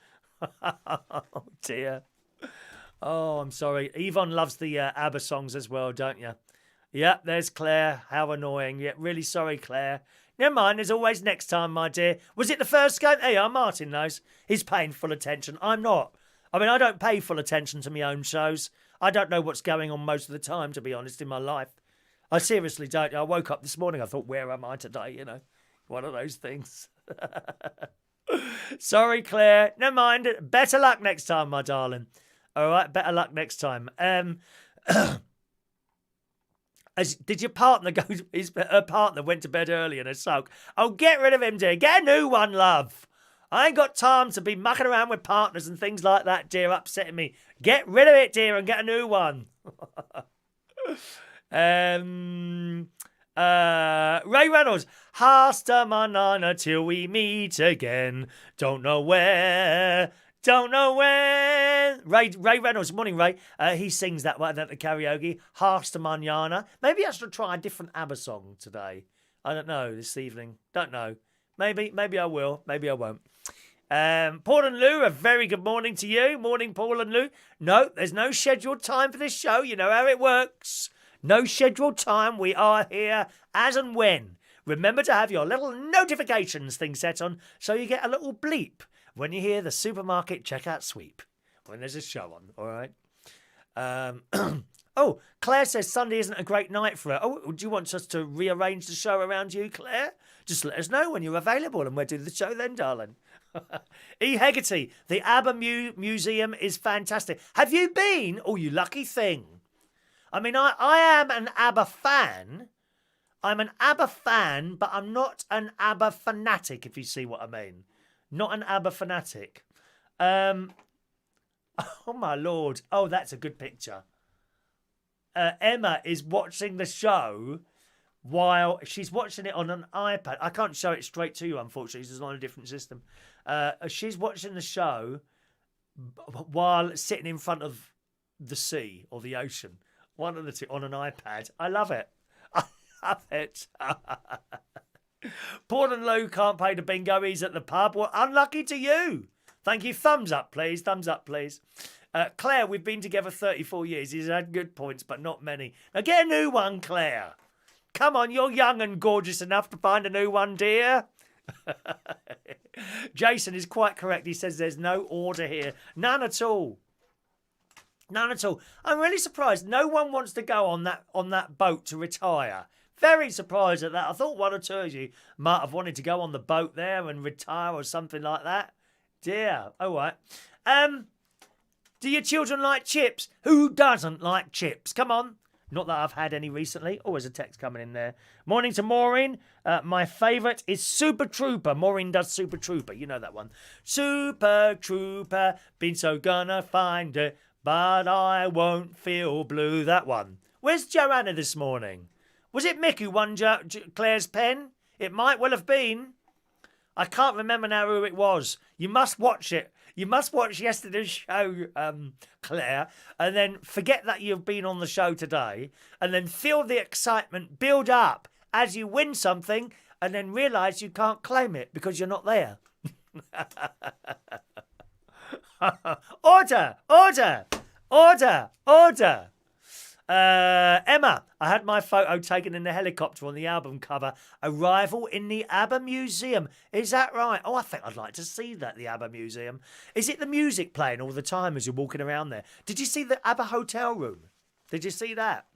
Oh, dear. Oh, I'm sorry. Yvonne loves the ABBA songs as well, don't you? Yeah, there's Claire. How annoying. Yeah, really sorry, Claire. Never mind, there's always next time, my dear. Was it the first game? Hey, Martin knows. He's paying full attention. I'm not. I mean, I don't pay full attention to my own shows. I don't know what's going on most of the time, to be honest, in my life. I seriously don't. I woke up this morning, I thought, where am I today? One of those things. Sorry, Claire. Never mind. Better luck next time, my darling. All right, better luck next time. Did your partner go? Her partner went to bed early in a sulk. Oh, get rid of him, dear. Get a new one, love. I ain't got time to be mucking around with partners and things like that, dear, upsetting me. Get rid of it, dear, and get a new one. Ray Reynolds. Hasta manana till we meet again. Don't know where. Don't know when. Ray Reynolds, morning, Ray. He sings that one at the karaoke. Hasta manana. Maybe I should try a different ABBA song today. I don't know, this evening. Don't know. Maybe I will. Maybe I won't. Paul and Lou, a very good morning to you. Morning, Paul and Lou. No, there's no scheduled time for this show. You know how it works. No scheduled time. We are here as and when. Remember to have your little notifications thing set on so you get a little bleep when you hear the supermarket checkout sweep, when there's a show on, all right? Oh, Claire says Sunday isn't a great night for her. Oh, do you want us to rearrange the show around you, Claire? Just let us know when you're available and we'll do the show then, darling. E. Hegarty, the ABBA Museum is fantastic. Have you been? Oh, you lucky thing. I mean, I am an ABBA fan. I'm an ABBA fan, but I'm not an ABBA fanatic, if you see what I mean. Not an ABBA fanatic. Oh, my Lord. Oh, that's a good picture. Emma is watching the show while she's watching it on an iPad. I can't show it straight to you, unfortunately. It's on a different system. She's watching the show while sitting in front of the sea or the ocean. One of the two on an iPad. I love it. I love it. Paul and Lou can't pay the bingo. He's at the pub. Well, unlucky to you. Thank you. Thumbs up, please. Thumbs up, please. Claire, we've been together 34 years. He's had good points, but not many. Now get a new one, Claire. Come on, you're young and gorgeous enough to find a new one, dear. Jason is quite correct. He says there's no order here. None at all. None at all. I'm really surprised. No one wants to go on that boat to retire. Very surprised at that. I thought one or two of you might have wanted to go on the boat there and retire or something like that. Dear. All right. Do your children like chips? Who doesn't like chips? Come on. Not that I've had any recently. Oh, there's a text coming in there. Morning to Maureen. My favourite is Super Trooper. Maureen does Super Trooper. You know that one. Super Trooper, been so gonna find it, but I won't feel blue. That one. Where's Joanna this morning? Was it Mick who won Claire's pen? It might well have been. I can't remember now who it was. You must watch it. You must watch yesterday's show, Claire, and then forget that you've been on the show today, and then feel the excitement build up as you win something, and then realise you can't claim it because you're not there. Order! Order! Order! Order! Emma, I had my photo taken in the helicopter on the album cover. Arrival in the ABBA Museum. Is that right? Oh, I think I'd like to see that, the ABBA Museum. Is it the music playing all the time as you're walking around there? Did you see the ABBA hotel room? Did you see that?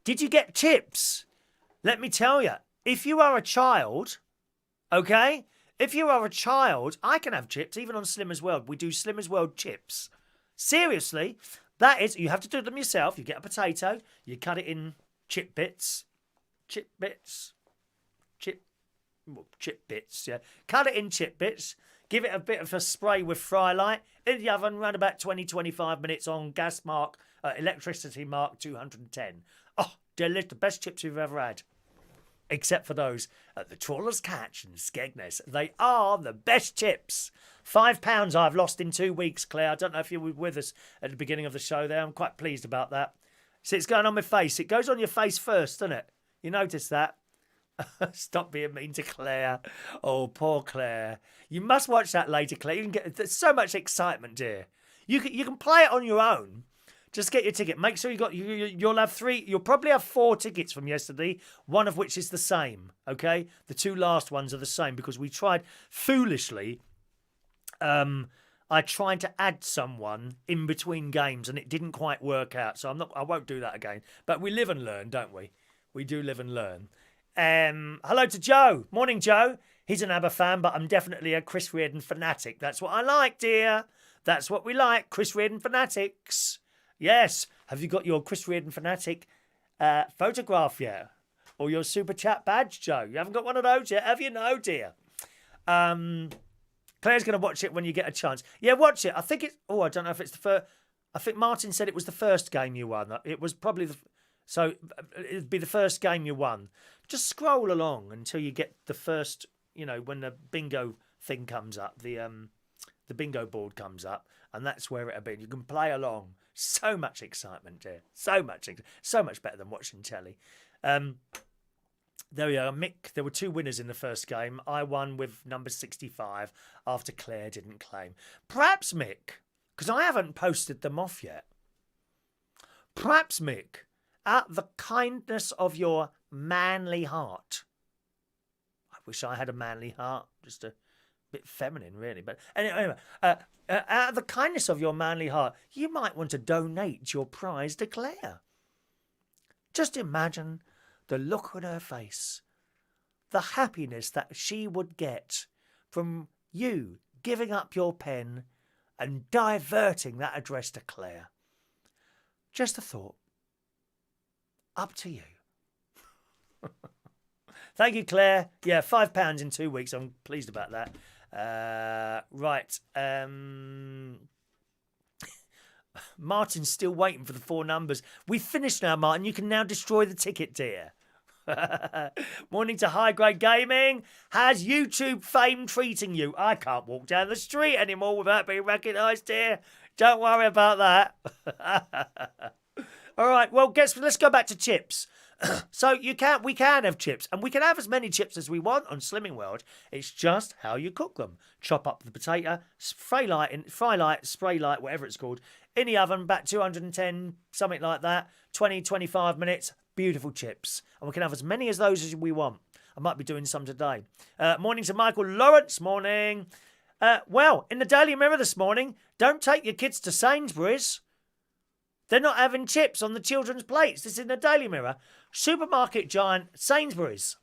Did you get chips? Let me tell you, if you are a child, okay? If you are a child, I can have chips, even on Slimmers World. We do Slimmers World chips. Seriously. That is, you have to do them yourself. You get a potato, you cut it in chip bits, chip bits, yeah. Cut it in chip bits, give it a bit of a spray with fry light, in the oven, around about 20-25 minutes on electricity mark 210. Oh, delicious, the best chips you've ever had. Except for those at the Trawler's Catch in Skegness. They are the best chips. £5 I've lost in 2 weeks, Claire. I don't know if you were with us at the beginning of the show there. I'm quite pleased about that. See, it's going on my face. It goes on your face first, doesn't it? You notice that? Stop being mean to Claire. Oh, poor Claire. You must watch that later, Claire. You can get, there's so much excitement, dear. You can play it on your own. Just get your ticket. Make sure you'll have 3. You'll probably have 4 tickets from yesterday, one of which is the same, okay? The 2 last ones are the same because we tried foolishly. I tried to add someone in between games and it didn't quite work out. So I won't do that again. But we live and learn, don't we? We do live and learn. Hello to Joe. Morning, Joe. He's an ABBA fan, but I'm definitely a Chris Reardon fanatic. That's what I like, dear. That's what we like. Chris Reardon fanatics. Yes. Have you got your Chris Reardon fanatic photograph yet? Or your super chat badge, Joe? You haven't got one of those yet, have you? No, dear. Claire's going to watch it when you get a chance. Yeah, watch it. I think it's... Oh, I don't know if it's the first... I think Martin said it was the first game you won. It was probably the... So it'd be the first game you won. Just scroll along until you get the first... You know, when the bingo thing comes up, the bingo board comes up, and that's where it'll be. You can play along. So much excitement, dear. So much better than watching telly. There we are, Mick. There were 2 winners in the first game. I won with number 65 after Claire didn't claim. Perhaps, Mick, because I haven't posted them off yet. Perhaps, Mick, out of the kindness of your manly heart. I wish I had a manly heart, just a bit feminine, really. But anyway, out of the kindness of your manly heart, you might want to donate your prize to Claire. Just imagine the look on her face, the happiness that she would get from you giving up your pen and diverting that address to Claire. Just a thought. Up to you. Thank you, Claire. Yeah, £5 in 2 weeks. I'm pleased about that. Right. Martin's still waiting for the 4 numbers. We've finished now, Martin. You can now destroy the ticket, dear. Morning to High Grade Gaming. How's YouTube fame treating you? I can't walk down the street anymore without being recognised, dear. Don't worry about that. All right, well, let's go back to chips. So we can have chips, and we can have as many chips as we want on Slimming World. It's just how you cook them. Chop up the potato, spray light, whatever it's called, in the oven, about 210, something like that, 20, 25 minutes, beautiful chips. And we can have as many as those as we want. I might be doing some today. Morning to Michael Lawrence, morning. Well, in the Daily Mirror this morning, don't take your kids to Sainsbury's. They're not having chips on the children's plates. This is in the Daily Mirror. Supermarket giant Sainsbury's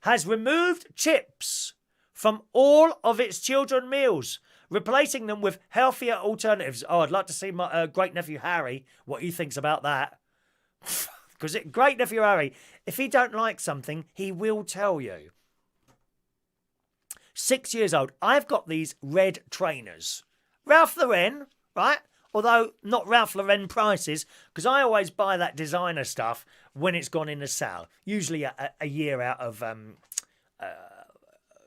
has removed chips from all of its children's meals, replacing them with healthier alternatives. Oh, I'd like to see my great-nephew Harry, what he thinks about that. Because great-nephew Harry, if he don't like something, he will tell you. 6 years old. I've got these red trainers. Ralph Lauren, right? Although not Ralph Lauren prices, because I always buy that designer stuff when it's gone in the sale. Usually a year out of,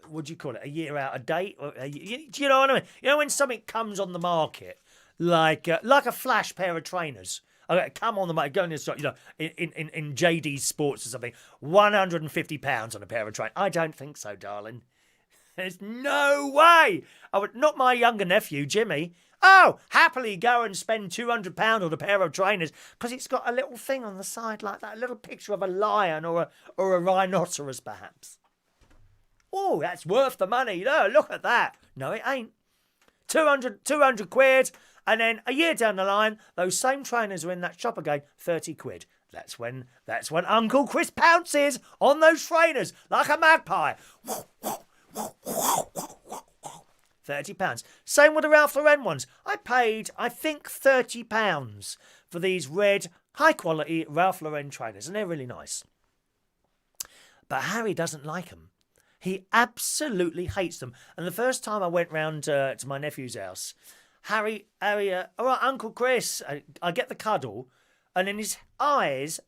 what do you call it? A year out of date? Do you know what I mean? You know when something comes on the market, like a flash pair of trainers. Okay, come on the market, go in the store, in JD Sports or something, £150 on a pair of trainers. I don't think so, darling. There's no way. Not my younger nephew, Jimmy. Oh, happily go and spend £200 on a pair of trainers because it's got a little thing on the side like that, a little picture of a lion or a rhinoceros, perhaps. Oh, that's worth the money. No, look at that. No, it ain't. 200 quid, and then a year down the line, those same trainers are in that shop again, 30 quid. That's when Uncle Chris pounces on those trainers like a magpie. £30. Same with the Ralph Lauren ones. I paid, I think, £30 for these red, high-quality Ralph Lauren trainers, and they're really nice. But Harry doesn't like them. He absolutely hates them. And the first time I went round to my nephew's house, Harry, all right, Uncle Chris, I get the cuddle, and then his eyes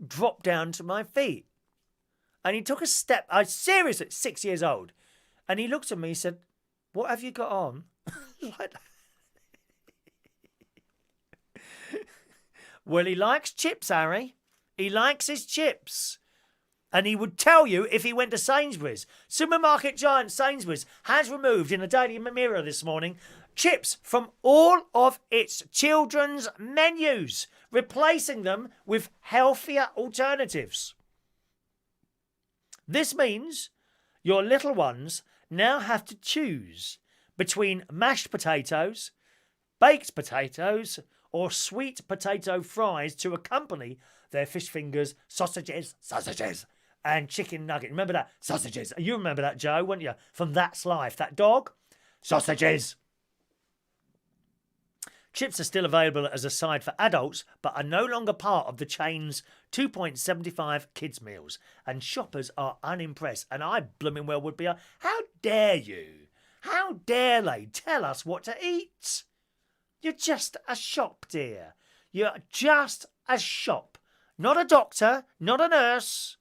dropped down to my feet. And he took a step, seriously, 6 years old, and he looked at me and said, "What have you got on?" Like well, he likes chips, Harry. He likes his chips. And he would tell you if he went to Sainsbury's. Supermarket giant Sainsbury's has removed in the Daily Mirror this morning chips from all of its children's menus, replacing them with healthier alternatives. This means your little ones now have to choose between mashed potatoes, baked potatoes, or sweet potato fries to accompany their fish fingers, sausages, and chicken nugget. Remember that? Sausages. You remember that, Joe, wouldn't you? From That's Life. That dog? Sausages. Chips are still available as a side for adults, but are no longer part of the chain's 2.75 kids meals. And shoppers are unimpressed. And I blooming well would be. How dare you? How dare they tell us what to eat? You're just a shop, dear. You're just a shop. Not a doctor, not a nurse.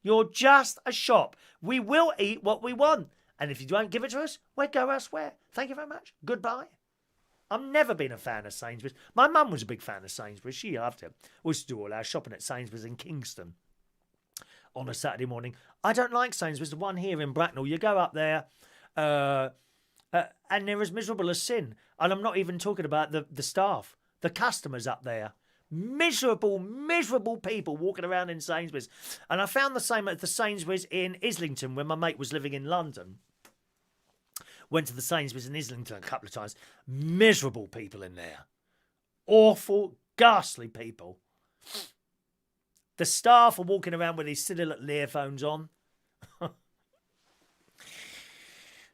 You're just a shop. We will eat what we want. And if you don't give it to us, we'll go elsewhere. Thank you very much. Goodbye. I've never been a fan of Sainsbury's. My mum was a big fan of Sainsbury's. She loved it. We used to do all our shopping at Sainsbury's in Kingston on a Saturday morning. I don't like Sainsbury's. The one here in Bracknell, you go up there and they're as miserable as sin. And I'm not even talking about the staff, the customers up there. Miserable people walking around in Sainsbury's. And I found the same at the Sainsbury's in Islington when my mate was living in London. Went to the Sainsbury's in Islington a couple of times. Miserable people in there. Awful, ghastly people. The staff are walking around with these silly little earphones on.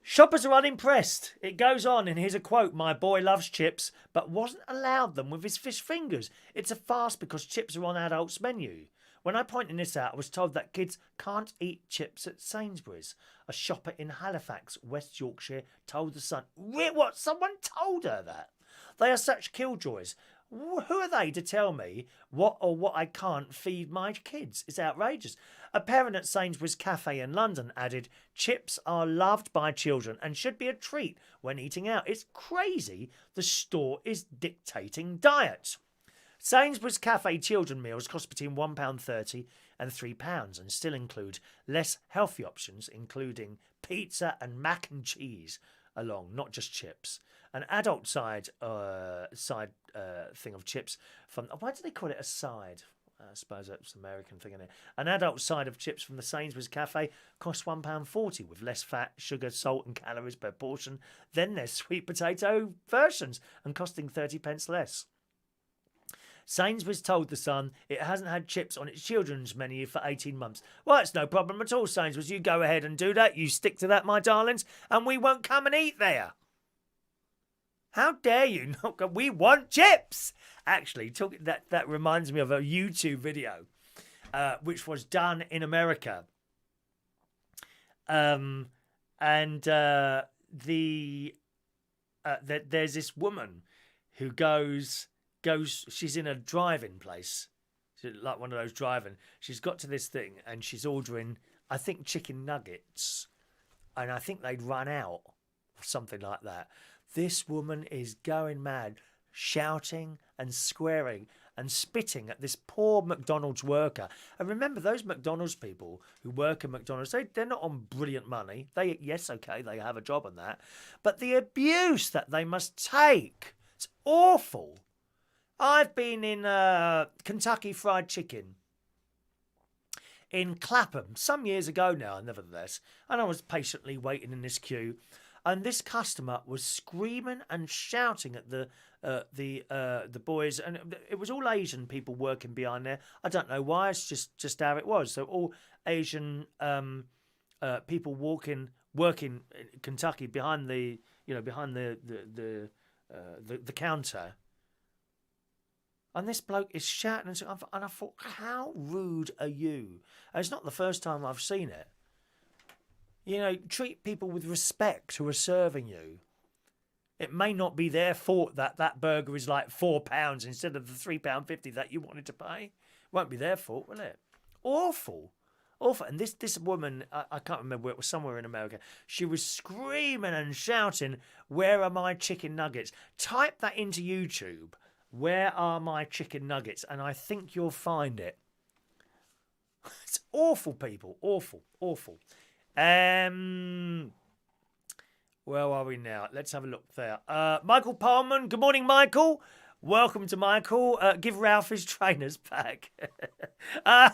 Shoppers are unimpressed. It goes on, and here's a quote. "My boy loves chips, but wasn't allowed them with his fish fingers. It's a farce because chips are on adults' menu. When I pointed this out, I was told that kids can't eat chips at Sainsbury's." A shopper in Halifax, West Yorkshire, told the Sun. What? Someone told her that? They are such killjoys. Who are they to tell me what I can't feed my kids? It's outrageous. A parent at Sainsbury's Cafe in London added, "Chips are loved by children and should be a treat when eating out. It's crazy the store is dictating diet." Sainsbury's Cafe children meals cost between £1.30 and £3, and still include less healthy options, including pizza and mac and cheese along, not just chips. An adult side thing of chips from, why do they call it a side? I suppose that's an American thing, isn't it? An adult side of chips from the Sainsbury's cafe costs £1.40 with less fat, sugar, salt and calories per portion. Then there's sweet potato versions and costing 30p less. Sainsbury's told The Sun it hasn't had chips on its children's menu for 18 months. Well, it's no problem at all, Sainsbury's. You go ahead and do that. You stick to that, my darlings, and we won't come and eat there. How dare you not go? We want chips! Actually, that reminds me of a YouTube video, which was done in America. There's this woman who goes, she's in a drive-in place, like one of those drive-in. She's got to this thing and she's ordering, I think, chicken nuggets. And I think they'd run out or something like that. This woman is going mad, shouting and swearing and spitting at this poor McDonald's worker. And remember, those McDonald's people who work in McDonald's, they're not on brilliant money. They have a job on that. But the abuse that they must take, it's awful. I've been in Kentucky Fried Chicken in Clapham some years ago now, nevertheless, and I was patiently waiting in this queue. And this customer was screaming and shouting at the boys, and it was all Asian people working behind there. I don't know why. It's just how it was. So all Asian people working in Kentucky behind the counter. And this bloke is shouting, and I thought, how rude are you? And it's not the first time I've seen it. You know, treat people with respect who are serving you. It may not be their fault that burger is like £4 instead of the £3.50 that you wanted to pay. It won't be their fault, will it? Awful. Awful. And this woman, I can't remember, it was somewhere in America. She was screaming and shouting, "Where are my chicken nuggets?" Type that into YouTube. Where are my chicken nuggets? And I think you'll find it. It's awful, people. Awful. Awful. Where are we now? Let's have a look there. Michael Pullman. Good morning, Michael. Welcome to Michael. Give Ralph his trainers back. I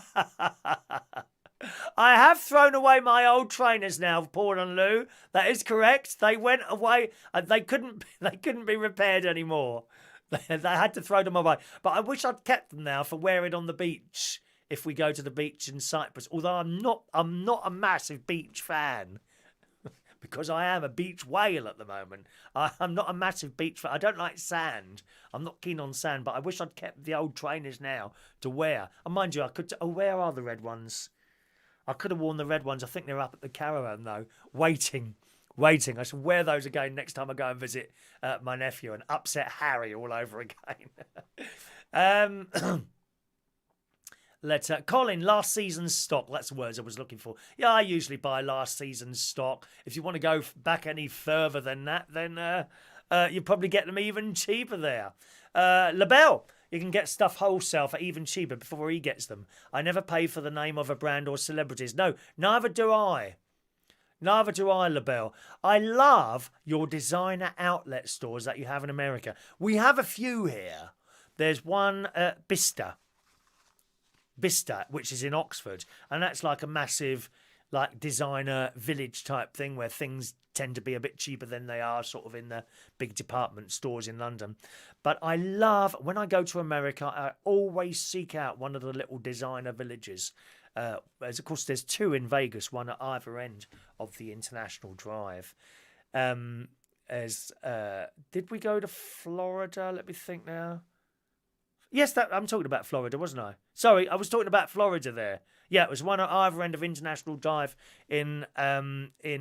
have thrown away my old trainers now, Paul and Lou. That is correct. They went away. They couldn't be repaired anymore. They had to throw them away. But I wish I'd kept them now for wearing on the beach if we go to the beach in Cyprus. Although I'm not a massive beach fan. Because I am a beach whale at the moment. I'm not a massive beach fan. I don't like sand. I'm not keen on sand, but I wish I'd kept the old trainers now to wear. And mind you, I could... Oh, where are the red ones? I could have worn the red ones. I think they're up at the caravan, though, waiting. I should wear those again next time I go and visit my nephew and upset Harry all over again. Colin, last season's stock. That's the words I was looking for. Yeah, I usually buy last season's stock. If you want to go back any further than that, then you probably get them even cheaper there. LaBelle, you can get stuff wholesale for even cheaper before he gets them. I never pay for the name of a brand or celebrities. No, neither do I. Neither do I, LaBelle. I love your designer outlet stores that you have in America. We have a few here. There's one at Bicester, which is in Oxford, and that's like a massive, like, designer village type thing where things tend to be a bit cheaper than they are sort of in the big department stores in London. But I love, when I go to America, I always seek out one of the little designer villages. As of course, there's two in Vegas, one at either end of the International Drive. Did we go to Florida? Let me think now. Yes, I'm talking about Florida, wasn't I? Sorry, I was talking about Florida there. Yeah, it was one at either end of International Drive in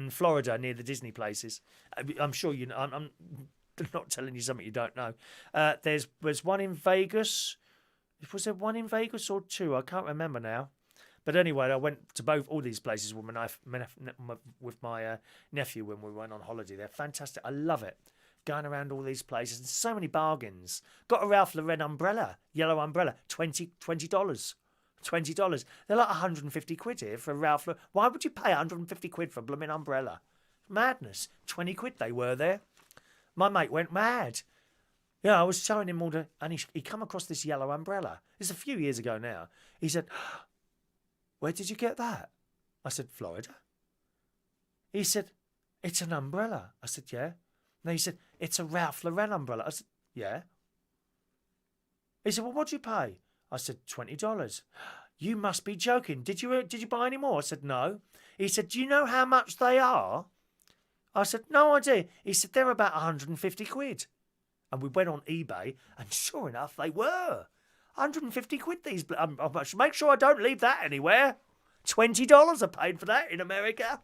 Florida near the Disney places. I'm sure you know. I'm not telling you something you don't know. There's one in Vegas. Was there one in Vegas or two? I can't remember now. But anyway, I went to all these places with my nephew when we went on holiday. They're fantastic. I love it. Going around all these places and so many bargains. Got a Ralph Lauren umbrella, yellow umbrella, $20. $20. They're like 150 quid here for a Ralph Lauren. Why would you pay 150 quid for a blooming umbrella? Madness. 20 quid they were there. My mate went mad. Yeah, I was showing him all the... And he come across this yellow umbrella. This is a few years ago now. He said, where did you get that? I said, Florida. He said, it's an umbrella. I said, yeah. And he said, it's a Ralph Lauren umbrella. I said, yeah. He said, well, what'd you pay? I said, $20. You must be joking. Did you buy any more? I said, no. He said, do you know how much they are? I said, no idea. He said, they're about 150 quid. And we went on eBay, and sure enough, they were. 150 quid these. I should make sure I don't leave that anywhere. $20 I paid for that in America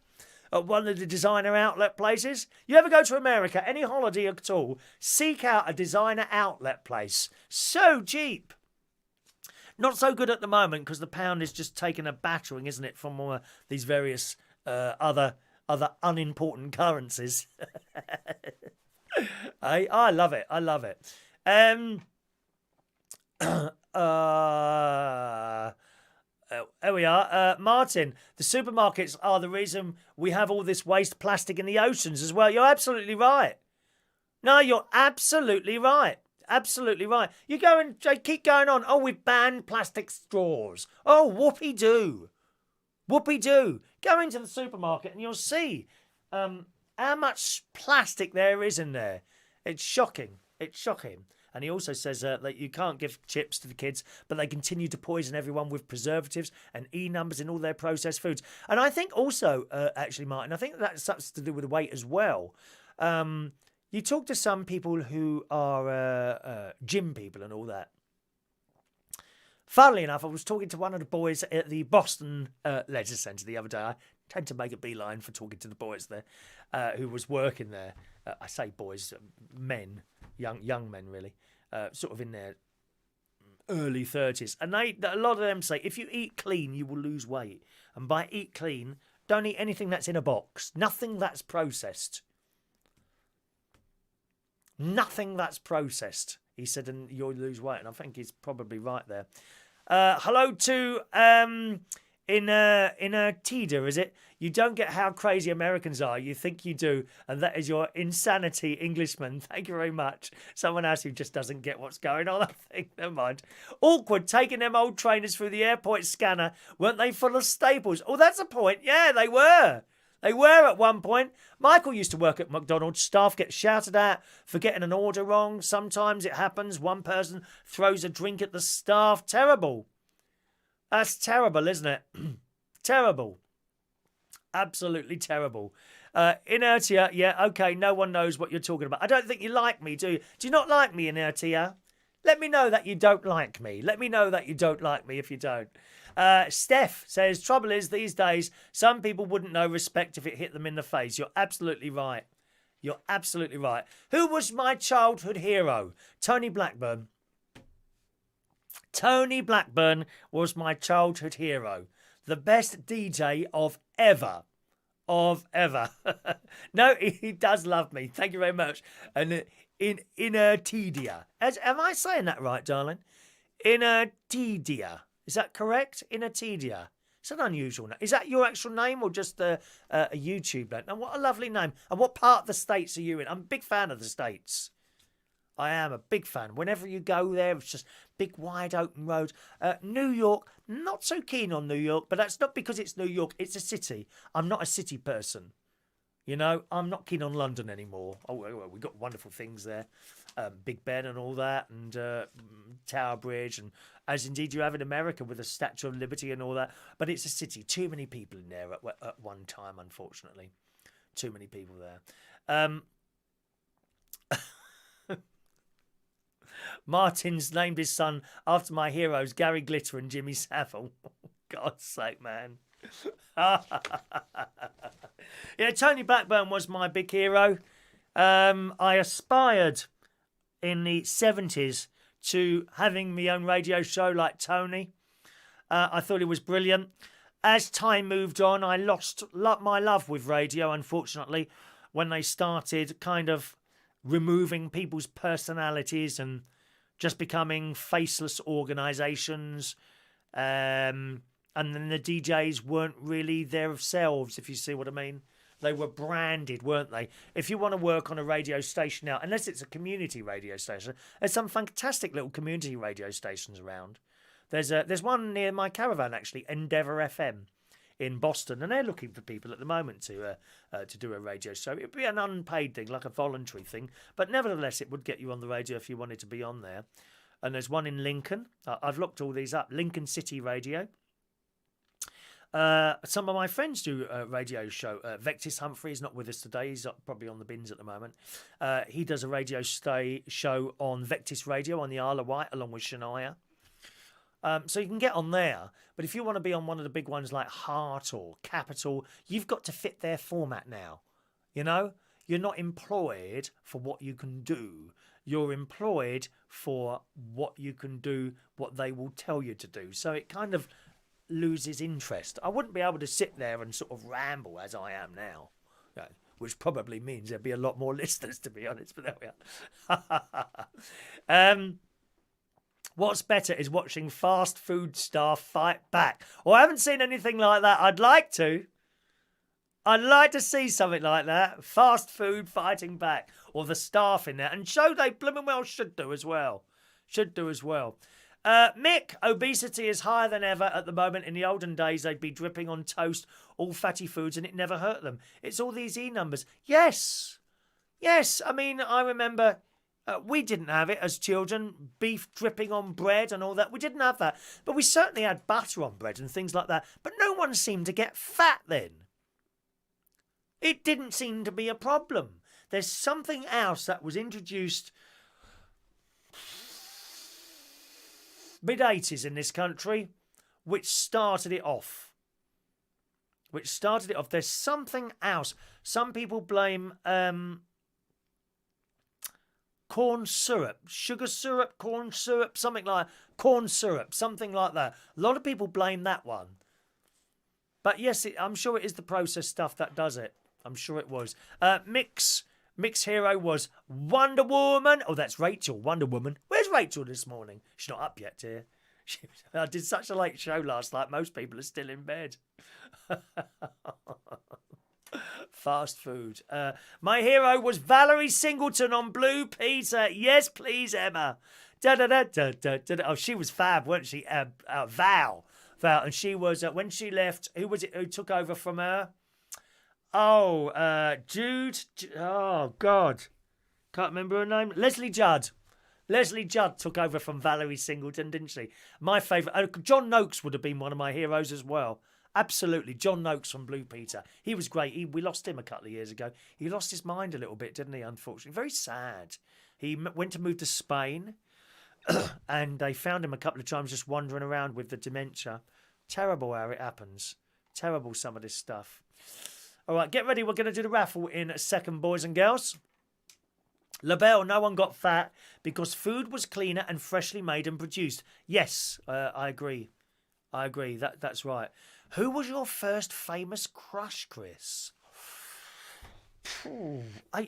at one of the designer outlet places. You ever go to America, any holiday at all, seek out a designer outlet place. So cheap. Not so good at the moment because the pound is just taking a battering, isn't it, from these various other unimportant currencies. I love it. I love it. There we are. Martin, the supermarkets are the reason we have all this waste plastic in the oceans as well. You're absolutely right. No, you're absolutely right. Absolutely right. You go and keep going on. Oh, we've banned plastic straws. Oh, whoopee-doo. Whoopee-doo. Go into the supermarket and you'll see how much plastic there is in there. It's shocking. It's shocking. And he also says that you can't give chips to the kids, but they continue to poison everyone with preservatives and E-numbers in all their processed foods. And I think also, actually, Martin, I think that's something to do with the weight as well. You talk to some people who are gym people and all that. Funnily enough, I was talking to one of the boys at the Boston Leisure Centre the other day. I tend to make a beeline for talking to the boys there who was working there. I say boys, men, young men really, sort of in their early 30s. And a lot of them say, if you eat clean, you will lose weight. And by eat clean, don't eat anything that's in a box. Nothing that's processed. Nothing that's processed, he said, and you'll lose weight. And I think he's probably right there. Hello to Tida, is it? You don't get how crazy Americans are. You think you do, and that is your insanity, Englishman. Thank you very much. Someone else who just doesn't get what's going on, I think. Never mind. Awkward, taking them old trainers through the airport scanner. Weren't they full of staples? Oh, that's a point. Yeah, they were. They were at one point. Michael used to work at McDonald's. Staff get shouted at for getting an order wrong. Sometimes it happens. One person throws a drink at the staff. Terrible. That's terrible, isn't it? Terrible. Absolutely terrible. Inertia, yeah, okay, no one knows what you're talking about. I don't think you like me, do you? Do you not like me, Inertia? Let me know that you don't like me. Let me know that you don't like me if you don't. Steph says, trouble is, these days, some people wouldn't know respect if it hit them in the face. You're absolutely right. You're absolutely right. Who was my childhood hero? Tony Blackburn. Tony Blackburn was my childhood hero. The best DJ of ever. Of ever. No, he does love me. Thank you very much. And Inertidia. Am I saying that right, darling? Inertidia. Is that correct? Inertidia. It's an unusual name. Is that your actual name or just a YouTube name? And what a lovely name. And what part of the States are you in? I'm a big fan of the States. I am a big fan. Whenever you go there, it's just big, wide open roads. New York, not so keen on New York, but that's not because it's New York. It's a city. I'm not a city person. You know, I'm not keen on London anymore. Oh, well, we've got wonderful things there. Big Ben and all that, and Tower Bridge, and as indeed you have in America with the Statue of Liberty and all that. But it's a city. Too many people in there at one time, unfortunately. Too many people there. Martin's named his son after my heroes, Gary Glitter and Jimmy Savile. God's sake, man. Yeah, Tony Blackburn was my big hero. I aspired in the 70s to having my own radio show like Tony. I thought it was brilliant. As time moved on, I lost my love with radio, unfortunately, when they started kind of removing people's personalities and just becoming faceless organisations And then the DJs weren't really themselves, if you see what I mean. They were branded, weren't they? If you want to work on a radio station now, unless it's a community radio station, there's some fantastic little community radio stations around. There's one near my caravan, actually, Endeavour FM in Boston, and they're looking for people at the moment to do a radio show. It would be an unpaid thing, like a voluntary thing, but nevertheless, it would get you on the radio if you wanted to be on there. And there's one in Lincoln. I've looked all these up. Lincoln City Radio. Some of my friends do a radio show. Vectis Humphrey is not with us today. He's probably on the bins at the moment. He does a radio show on Vectis Radio on the Isle of Wight along with Shania. So you can get on there. But if you want to be on one of the big ones like Heart or Capital, you've got to fit their format now. You know? You're not employed for what you can do. You're employed for what you can do, what they will tell you to do. So it kind of loses interest. I wouldn't be able to sit there and sort of ramble as I am now, which probably means there'd be a lot more listeners, to be honest, but there we are. What's better is watching fast food staff fight back. Well, I haven't seen anything like that. I'd like to see something like that. Fast food fighting back, or the staff in there, and show they blooming well should do as well. Mick, obesity is higher than ever at the moment. In the olden days, they'd be dripping on toast, all fatty foods, and it never hurt them. It's all these E numbers. Yes. I mean, I remember we didn't have it as children, beef dripping on bread and all that. We didn't have that. But we certainly had butter on bread and things like that. But no one seemed to get fat then. It didn't seem to be a problem. There's something else that was introduced mid-80s in this country, which started it off. There's something else. Some people blame corn syrup, sugar syrup, corn syrup, something like corn syrup, something like that. A lot of people blame that one. But yes, I'm sure it is the processed stuff that does it. I'm sure it was. Mick's hero was Wonder Woman. Oh, that's Rachel, Wonder Woman. Where's Rachel this morning? She's not up yet, dear. I did such a late show last night. Most people are still in bed. Fast food. My hero was Valerie Singleton on Blue Peter. Yes, please, Emma. Oh, she was fab, wasn't she? Val. And she was, when she left, who was it who took over from her? Oh, Jude. Oh, God. Can't remember her name. Leslie Judd. Leslie Judd took over from Valerie Singleton, didn't she? My favourite. John Noakes would have been one of my heroes as well. Absolutely. John Noakes from Blue Peter. He was great. We lost him a couple of years ago. He lost his mind a little bit, didn't he, unfortunately? Very sad. He went to move to Spain and they found him a couple of times just wandering around with the dementia. Terrible how it happens. Terrible, some of this stuff. All right, get ready. We're going to do the raffle in a second, boys and girls. LaBelle, no one got fat because food was cleaner and freshly made and produced. Yes, I agree. That's right. Who was your first famous crush, Chris?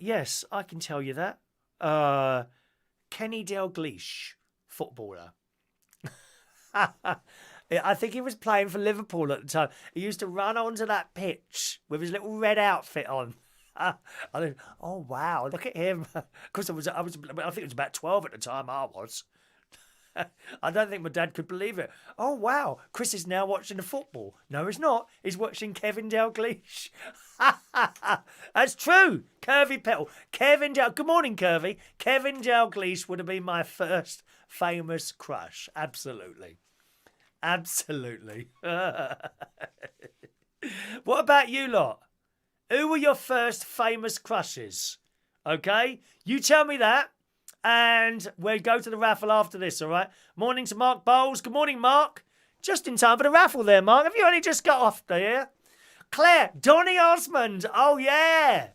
Yes, I can tell you that. Kenny Dalglish, footballer. I think he was playing for Liverpool at the time. He used to run onto that pitch with his little red outfit on. I think, oh wow, look at him. Because I think it was about 12 at the time. I was. I don't think my dad could believe it. Oh wow, Chris is now watching the football. No, he's not. He's watching Kevin Dalglish. That's true. Curvy Petal. Good morning, Curvy. Kevin Dalglish would have been my first famous crush. Absolutely. What about you lot? Who were your first famous crushes? Okay, you tell me that, and we'll go to the raffle after this, all right? Morning to Mark Bowles. Good morning, Mark. Just in time for the raffle there, Mark. Have you only just got off there? Claire, Donny Osmond. Oh, yeah.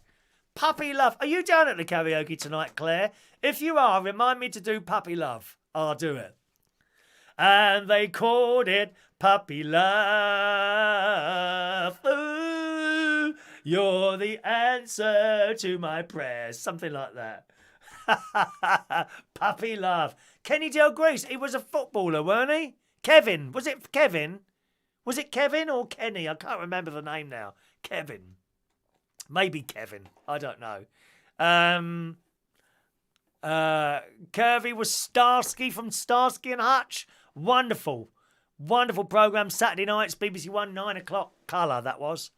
Puppy Love. Are you down at the karaoke tonight, Claire? If you are, remind me to do Puppy Love. I'll do it. And they called it Puppy Love. Ooh, you're the answer to my prayers. Something like that. Puppy Love. Kenny Dalglish, he was a footballer, weren't he? Kevin. Was it Kevin? Was it Kevin or Kenny? I can't remember the name now. Kevin. Maybe Kevin. I don't know. Kirby was Starsky from Starsky and Hutch. Wonderful. Wonderful programme. Saturday nights, BBC One, 9 o'clock. Colour, that was.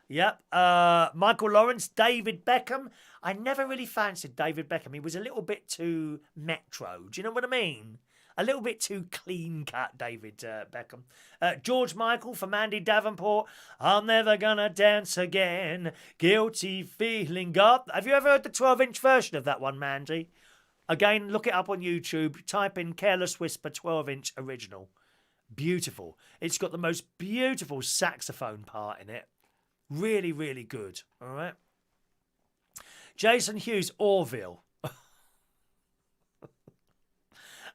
Yep. Michael Lawrence, David Beckham. I never really fancied David Beckham. He was a little bit too metro. Do you know what I mean? A little bit too clean-cut, David Beckham. George Michael from Andy Davenport. I'm never gonna dance again. Guilty feeling God. Have you ever heard the 12-inch version of that one, Mandy? Again, look it up on YouTube. Type in Careless Whisper 12-inch original. Beautiful. It's got the most beautiful saxophone part in it. Really, really good. All right. Jason Hughes, Orville.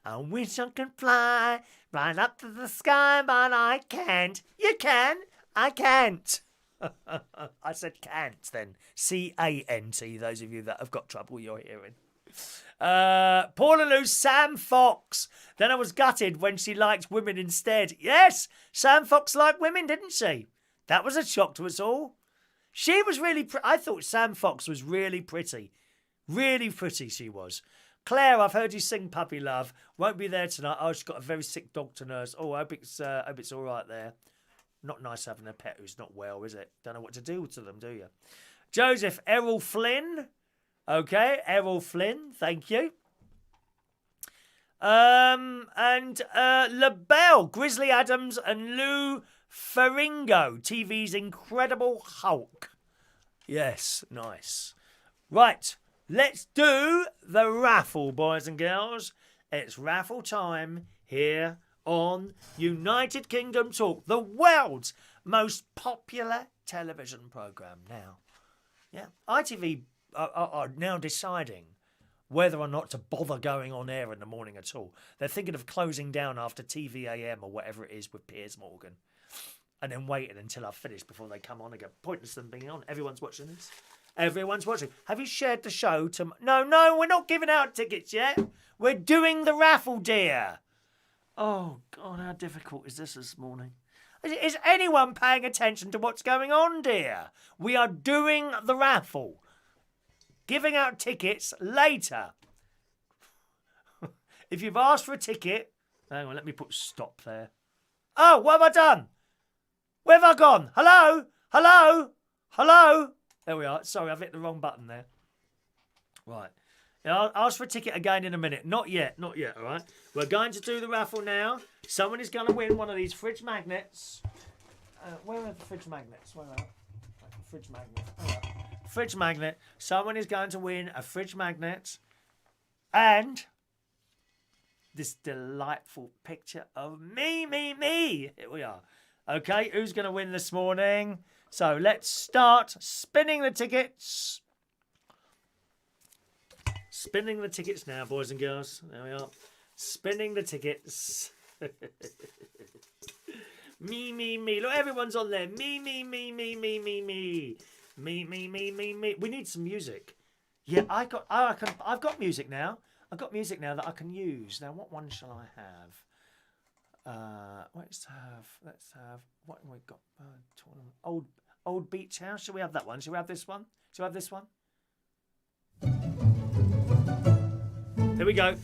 I wish I could fly right up to the sky, but I can't. You can. I can't. I said can't then. C-A-N-T, those of you that have got trouble you're hearing. Paula Lou, Sam Fox. Then I was gutted when she liked women instead. Yes, Sam Fox liked women, didn't she? That was a shock to us all. She was really I thought Sam Fox was really pretty. Really pretty she was. Claire, I've heard you sing Puppy Love. Won't be there tonight. Oh, she's got a very sick dog to nurse. Oh, I hope it's all right there. Not nice having a pet who's not well, is it? Don't know what to do to them, do you? Joseph, Errol Flynn. Okay, Errol Flynn. Thank you. And LaBelle, Grizzly Adams and Lou Ferringo. TV's Incredible Hulk. Yes, nice. Right. Let's do the raffle, boys and girls. It's raffle time here on United Kingdom Talk, the world's most popular television programme now. Yeah, ITV are now deciding whether or not to bother going on air in the morning at all. They're thinking of closing down after TVAM or whatever it is with Piers Morgan. And then waiting until I've finished before they come on again. Pointless them being on. Everyone's watching this. Everyone's watching. Have you shared the show to... No, we're not giving out tickets yet. We're doing the raffle, dear. Oh, God, how difficult is this morning? Is anyone paying attention to what's going on, dear? We are doing the raffle. Giving out tickets later. If you've asked for a ticket... Hang on, let me put stop there. Oh, what have I done? Where have I gone? Hello? Hello? Hello? There we are. Sorry, I've hit the wrong button there. Right. I'll ask for a ticket again in a minute. Not yet, all right? We're going to do the raffle now. Someone is going to win one of these fridge magnets. Where are the fridge magnets? Where are they? Fridge magnet. Fridge magnet. Someone is going to win a fridge magnet. And this delightful picture of me. Here we are. Okay, who's going to win this morning? So let's start spinning the tickets. Spinning the tickets now, boys and girls. There we are. Spinning the tickets. Me. Look, everyone's on there. Me. Me. We need some music. Yeah, I've got music now. I've got music now that I can use. Now, what one shall I have? Let's have what have we got? Old Beach House. Shall we have that one? Shall we have this one? Here we go.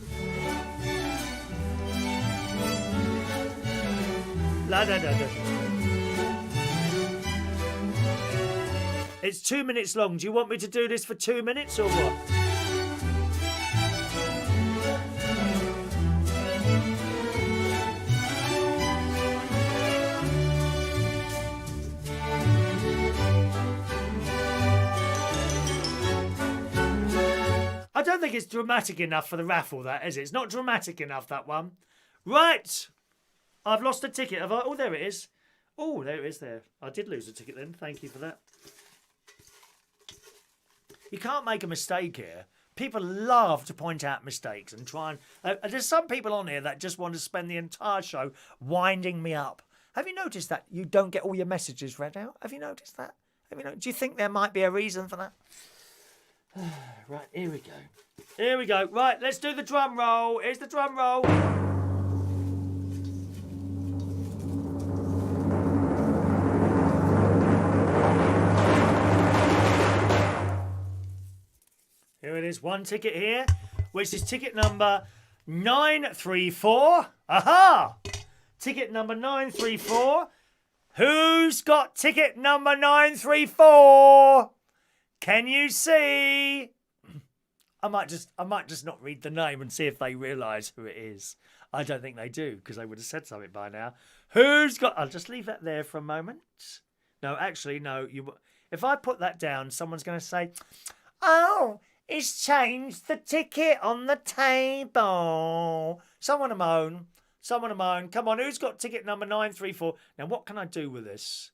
La da da da. It's 2 minutes long. Do you want me to do this for 2 minutes or what? I don't think it's dramatic enough for the raffle, that, is it? It's not dramatic enough, that one. Right. I've lost a ticket, have I? Oh, there it is. Oh, there it is there. I did lose a ticket then. Thank you for that. You can't make a mistake here. People love to point out mistakes and try and... there's some people on here that just want to spend the entire show winding me up. Have you noticed that you don't get all your messages read out? Have you noticed that? Do you think there might be a reason for that? Right, here we go. Right, let's do the drum roll. Here's the drum roll. Here it is. One ticket here, which is ticket number 934. Aha! Ticket number 934. Who's got ticket number 934? Can you see? I might just not read the name and see if they realise who it is. I don't think they do, because they would have said something by now. Who's got... I'll just leave that there for a moment. No, actually, no. If I put that down, someone's going to say, oh, it's changed the ticket on the table. Someone to moan. Come on, who's got ticket number 934? Now, what can I do with this?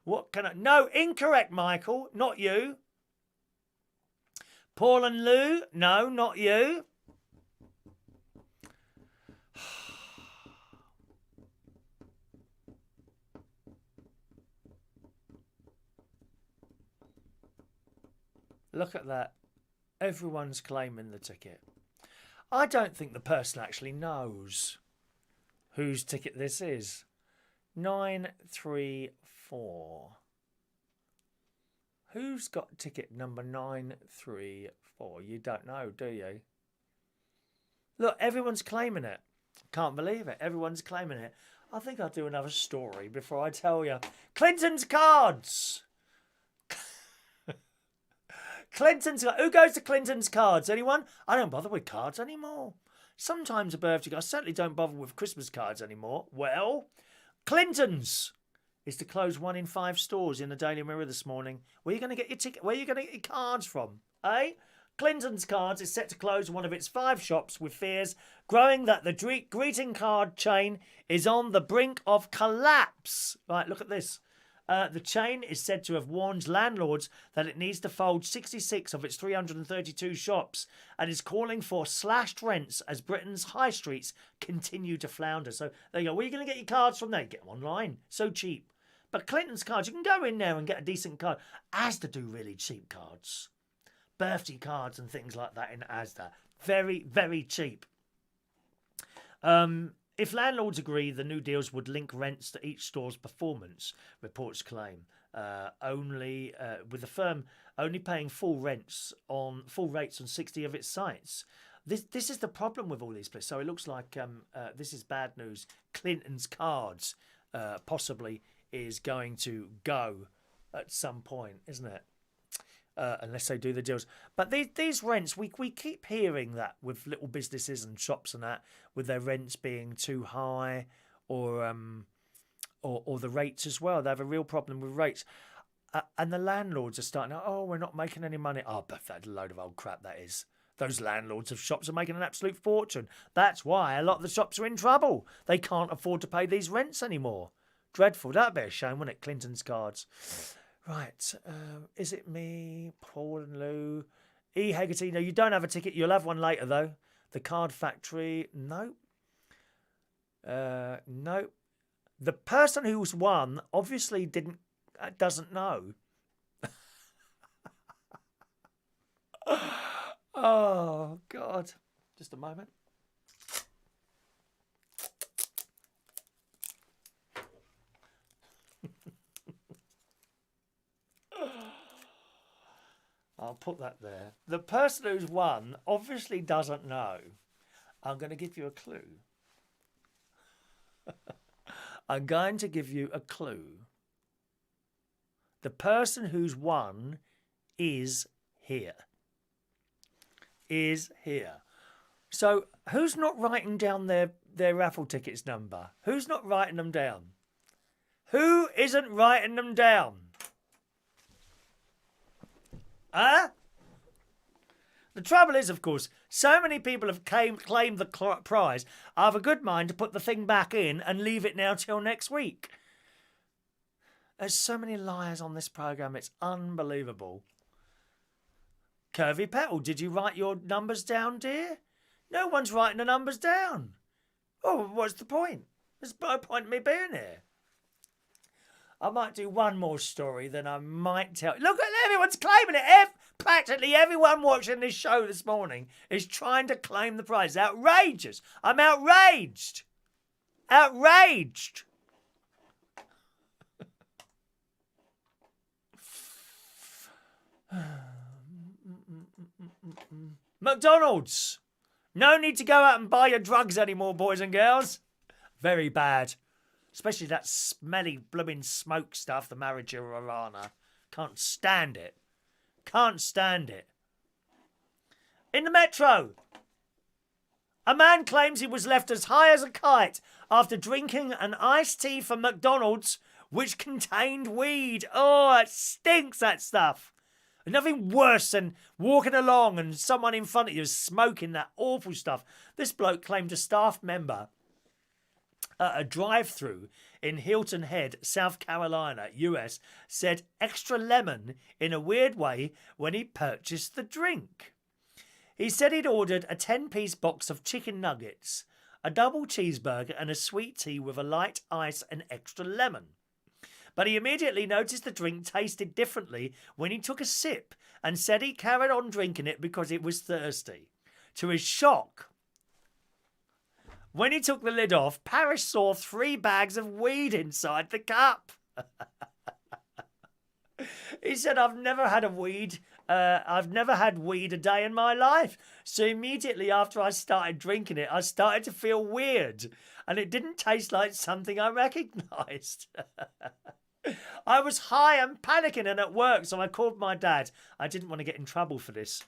What can I... No, incorrect, Michael. Not you. Paul and Lou. No, not you. Look at that. Everyone's claiming the ticket. I don't think the person actually knows whose ticket this is. 934. Who's got ticket number 934? You don't know, do you? Look, everyone's claiming it. Can't believe it. Everyone's claiming it. I think I'll do another story before I tell you. Clinton's cards. Who goes to Clinton's cards? Anyone? I don't bother with cards anymore. Sometimes a birthday card. I certainly don't bother with Christmas cards anymore. Well, Clinton's is to close 1 in 5 stores in the Daily Mirror this morning. Where are you going to get your ticket? Where are you going to get your cards from? Eh? Clinton's Cards is set to close one of its 5 shops, with fears growing that the greeting card chain is on the brink of collapse. Right, look at this. The chain is said to have warned landlords that it needs to fold 66 of its 332 shops and is calling for slashed rents as Britain's high streets continue to flounder. So there you go. Where are you going to get your cards from there? Get them online. So cheap. But Clinton's Cards, you can go in there and get a decent card. Asda do really cheap cards. Birthday cards and things like that in Asda. Very, very cheap. If landlords agree, the new deals would link rents to each store's performance, reports claim. With the firm only paying full rates on 60 of its sites. This is the problem with all these places. So it looks like this is bad news. Clinton's Cards possibly is going to go at some point, isn't it? Unless they do the deals. But these rents, we keep hearing that with little businesses and shops and that, with their rents being too high, or the rates as well. They have a real problem with rates. And the landlords are starting, oh, we're not making any money. Oh, but that's a load of old crap, that is. Those landlords of shops are making an absolute fortune. That's why a lot of the shops are in trouble. They can't afford to pay these rents anymore. Dreadful. That'd be a shame, wouldn't it? Clinton's Cards. Right, is it me, Paul and Lou? E. Hegarty, no, you don't have a ticket. You'll have one later, though. The Card Factory, no. No. The person who's won obviously doesn't know. Oh, God. Just a moment. I'll put that there. The person who's won obviously doesn't know. I'm going to give you a clue. I'm going to give you a clue. The person who's won is here. Is here. So who's not writing down their raffle tickets number? Who's not writing them down? Who isn't writing them down? Huh? The trouble is, of course, so many people have claimed the prize. I have a good mind to put the thing back in and leave it now till next week. There's so many liars on this programme, it's unbelievable. Curvy Petal, did you write your numbers down, dear? No one's writing the numbers down. Oh, what's the point? There's no point in me being here. I might do one more story, then I might tell. Look at everyone's claiming it. Practically everyone watching this show this morning is trying to claim the prize. Outrageous. I'm outraged. Outraged. McDonald's. No need to go out and buy your drugs anymore, boys and girls. Very bad. Especially that smelly blooming smoke stuff, the marijuana. Can't stand it. Can't stand it. In the metro, a man claims he was left as high as a kite after drinking an iced tea from McDonald's which contained weed. Oh, it stinks, that stuff. Nothing worse than walking along and someone in front of you is smoking that awful stuff. This bloke claimed a staff member at a drive-through in Hilton Head, South Carolina, US, said extra lemon in a weird way when he purchased the drink. He said he'd ordered a 10-piece box of chicken nuggets, a double cheeseburger and a sweet tea with a light ice and extra lemon. But he immediately noticed the drink tasted differently when he took a sip and said he carried on drinking it because it was thirsty. To his shock, when he took the lid off, Parrish saw 3 bags of weed inside the cup. He said, I've never had weed a day in my life. So immediately after I started drinking it, I started to feel weird. And it didn't taste like something I recognised. I was high and panicking and at work, so I called my dad. I didn't want to get in trouble for this.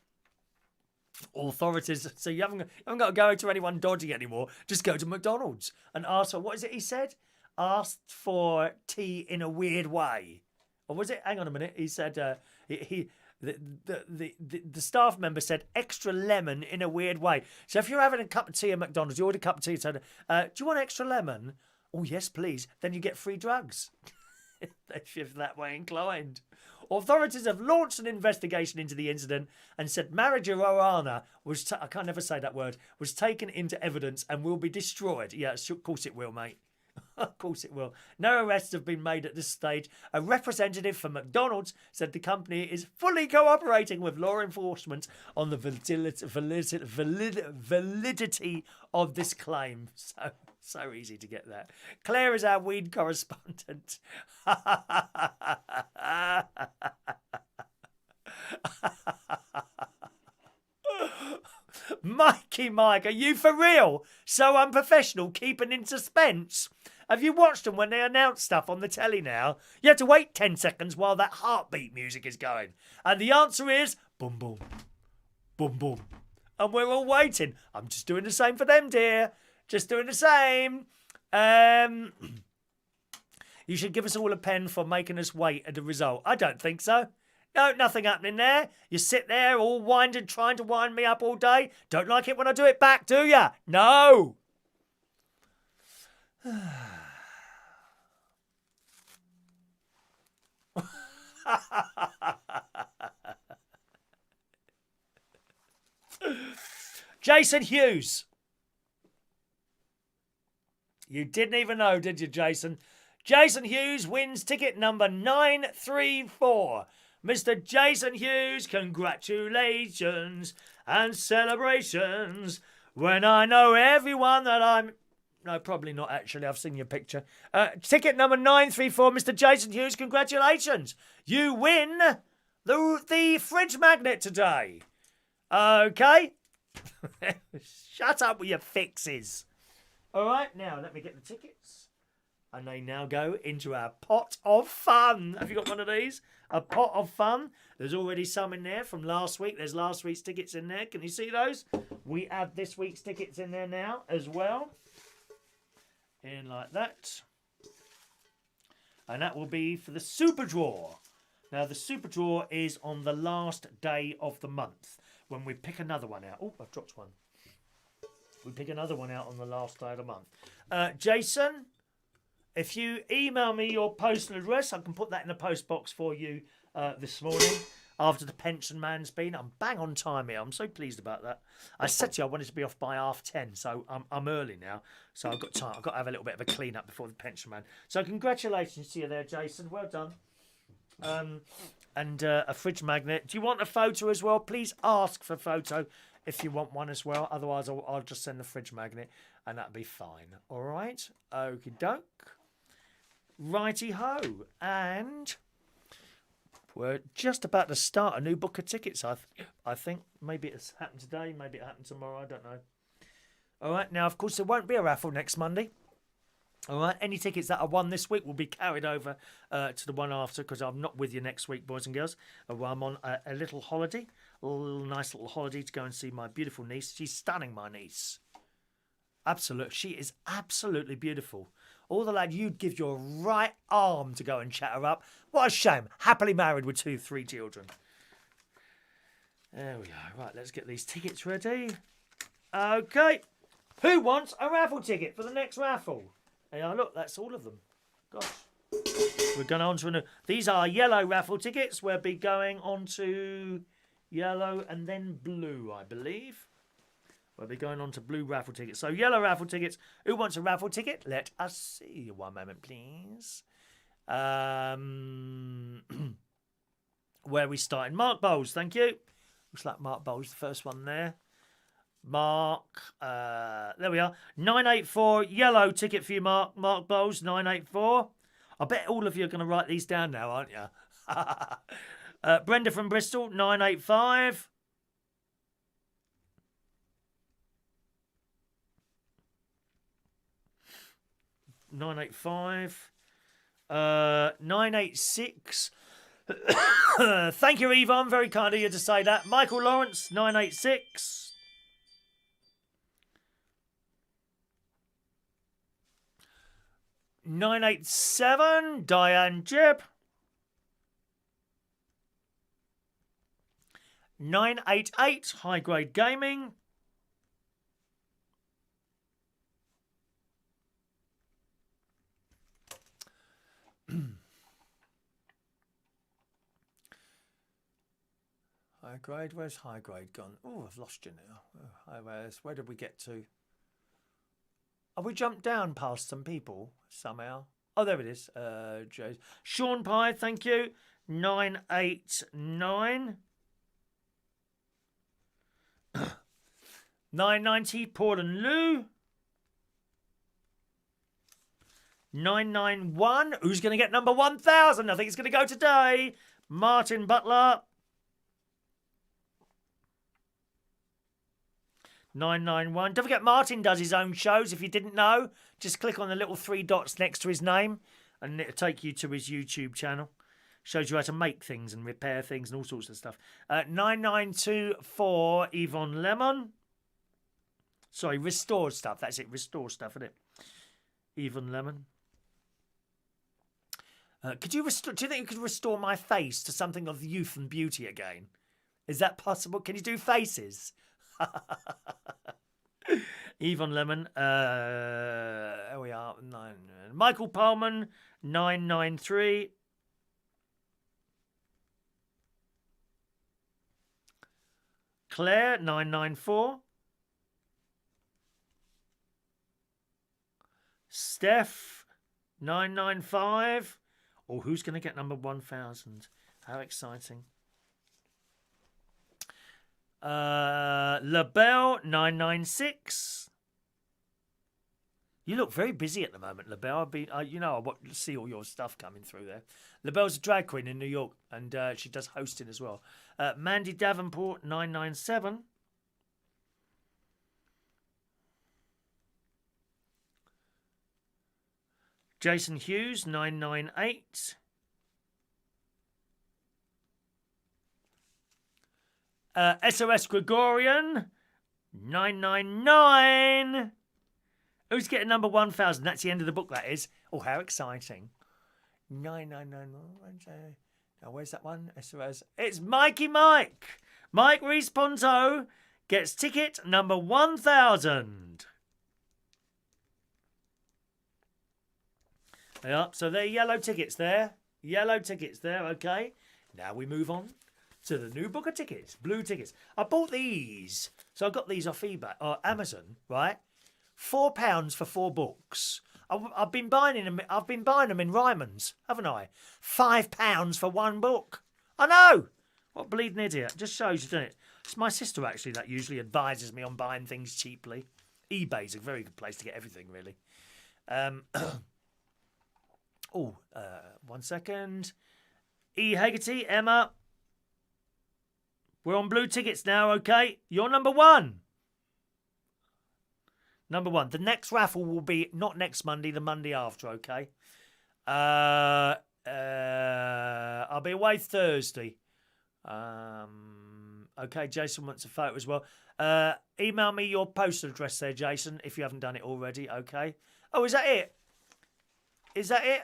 Authorities, so you haven't got to go to anyone dodgy anymore. Just go to McDonald's and ask for, what is it he said? Asked for tea in a weird way. Or was it? Hang on a minute. He said the staff member said extra lemon in a weird way. So if you're having a cup of tea at McDonald's, you order a cup of tea, so do you want extra lemon? Oh yes, please. Then you get free drugs. If you're that way inclined. Authorities have launched an investigation into the incident and said marijuana was, I can't never say that word, was taken into evidence and will be destroyed. Yeah, of course it will, mate. Of course it will. No arrests have been made at this stage. A representative for McDonald's said the company is fully cooperating with law enforcement on the validity of this claim. So easy to get that. Claire is our weed correspondent. Mikey Mike, are you for real? So unprofessional, keeping in suspense. Have you watched them when they announce stuff on the telly now? You have to wait 10 seconds while that heartbeat music is going. And the answer is boom, boom, boom, boom. And we're all waiting. I'm just doing the same for them, dear. Just doing the same. You should give us all a pen for making us wait at the result. I don't think so. No, nothing happening there. You sit there all winded, trying to wind me up all day. Don't like it when I do it back, do you? No. Jason Hughes. You didn't even know, did you, Jason? Jason Hughes wins ticket number 934. Mr. Jason Hughes, congratulations and celebrations. When I know everyone that I'm... No, probably not, actually. I've seen your picture. Ticket number 934, Mr. Jason Hughes, congratulations. You win the fridge magnet today. Okay? Shut up with your fixes. All right, now let me get the tickets. And they now go into our pot of fun. Have you got one of these? A pot of fun. There's already some in there from last week. There's last week's tickets in there. Can you see those? We have this week's tickets in there now as well. In like that. And that will be for the super draw. Now, the super draw is on the last day of the month when we pick another one out. Oh, I've dropped one. We pick another one out on the last day of the month. Jason, if you email me your postal address, I can put that in the post box for you this morning after the pension man's been. I'm bang on time here. I'm so pleased about that. I said to you I wanted to be off by 10:30, so I'm early now. So I've got time. I've got to have a little bit of a clean up before the pension man. So congratulations to you there, Jason. Well done. And a fridge magnet. Do you want a photo as well? Please ask for a photo if you want one as well. Otherwise, I'll just send the fridge magnet and that'll be fine. All right? Okie doke. Righty-ho. And We're just about to start a new book of tickets, I think. Maybe it's happened today, maybe it happened tomorrow, I don't know. All right, now, of course, there won't be a raffle next Monday. All right, any tickets that I won this week will be carried over to the one after, because I'm not with you next week, boys and girls. I'm on a little holiday, nice little holiday to go and see my beautiful niece. She's stunning, my niece. Absolutely, she is absolutely beautiful. All the lad, you'd give your right arm to go and chat her up. What a shame. Happily married with 3 children. There we are. Right, let's get these tickets ready. Okay. Who wants a raffle ticket for the next raffle? Yeah, look, that's all of them. Gosh. We're going on to a new... These are yellow raffle tickets. We'll be going on to yellow and then blue, I believe. We'll be going on to blue raffle tickets. So yellow raffle tickets. Who wants a raffle ticket? Let us see. One moment, please. Where are we starting? Mark Bowles, thank you. Looks like Mark Bowles, the first one there. Mark, there we are. 984, yellow ticket for you, Mark. Mark Bowles, 984. I bet all of you are going to write these down now, aren't you? Brenda from Bristol, 985. (985) 986. Thank you, Yvonne. Very kind of you to say that. Michael Lawrence, 986. (987) Diane Jebb. 988 High Grade Gaming. 'High grade, where's high grade gone? Oh, I've lost you now. Oh, where did we get to? Have we jumped down past some people somehow? Oh, there it is. Sean Pye, thank you. 989. 990, Paul and Lou. 991. Who's going to get number 1,000? I think it's going to go today. Martin Butler. 991. Don't forget, Martin does his own shows. If you didn't know, just click on the little 3 dots next to his name and it'll take you to his YouTube channel. Shows you how to make things and repair things and all sorts of stuff. 9924, Yvonne Lemon. Sorry, restore stuff. That's it, restore stuff, isn't it? Yvonne Lemon. Could you restore? Do you think you could restore my face to something of youth and beauty again? Is that possible? Can you do faces? Yvonne Lemon. There we are. 9. Michael Pullman. 993. Claire. 994. Steph. 995. Oh, who's going to get number 1,000? How exciting. LaBelle, 996. You look very busy at the moment, LaBelle. I want to see all your stuff coming through there. LaBelle's a drag queen in New York, and she does hosting as well. Mandy Davenport, 997. Jason Hughes, 998. SOS Gregorian, 999. Who's getting number 1,000? That's the end of the book, that is. Oh, how exciting. 999. Now, where's that one? SOS. It's Mikey Mike. Mike Reese-Ponto gets ticket number 1,000. Yeah, so they're yellow tickets there. Yellow tickets there, okay. Now we move on to the new book of tickets, blue tickets. I bought these. So I got these off eBay or Amazon, right? £4 for 4 books. I've been buying them in Ryman's, haven't I? £5 for 1 book. I know. What a bleeding idiot. Just shows you, doesn't it? It's my sister, actually, that usually advises me on buying things cheaply. eBay's a very good place to get everything, really. One second. E. Hegarty, Emma. We're on blue tickets now, okay? You're number 1. Number 1. The next raffle will be not next Monday, the Monday after, okay? I'll be away Thursday. Okay, Jason wants a photo as well. Email me your postal address there, Jason, if you haven't done it already, okay? Oh, is that it? Is that it?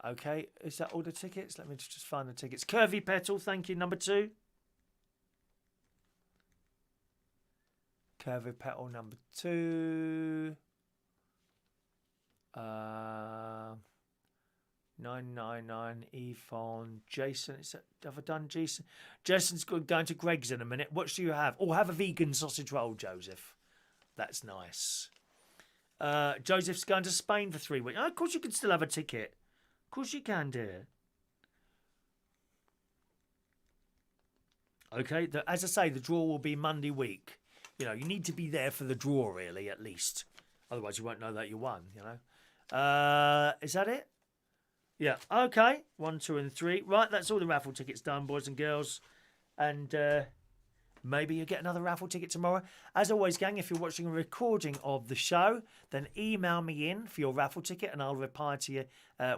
Okay, is that all the tickets? Let me just find the tickets. Curvy Petal, thank you, number 2. Curvy Petal, number 2. 999 Yvonne. Jason, have I done Jason? Jason's going to Greg's in a minute. What do you have? Oh, have a vegan sausage roll, Joseph. That's nice. Joseph's going to Spain for 3 weeks. Oh, of course you can still have a ticket. Of course you can, dear. Okay, as I say, the draw will be Monday week. You know, you need to be there for the draw, really, at least. Otherwise, you won't know that you won, you know. Is that it? Yeah, okay. 1, 2, and 3. Right, that's all the raffle tickets done, boys and girls. And maybe you'll get another raffle ticket tomorrow. As always, gang, if you're watching a recording of the show, then email me in for your raffle ticket and I'll reply to you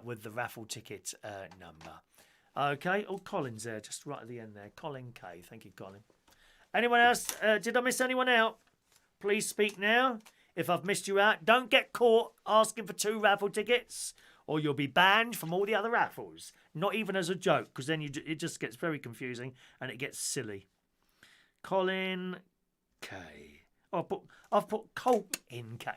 with the raffle ticket number. Okay, oh, Colin's there, just right at the end there. Colin K. Thank you, Colin. Anyone else? Did I miss anyone out? Please speak now. If I've missed you out, don't get caught asking for 2 raffle tickets or you'll be banned from all the other raffles. Not even as a joke, because then it just gets very confusing and it gets silly. Colin K. Oh, I've put Colk in K.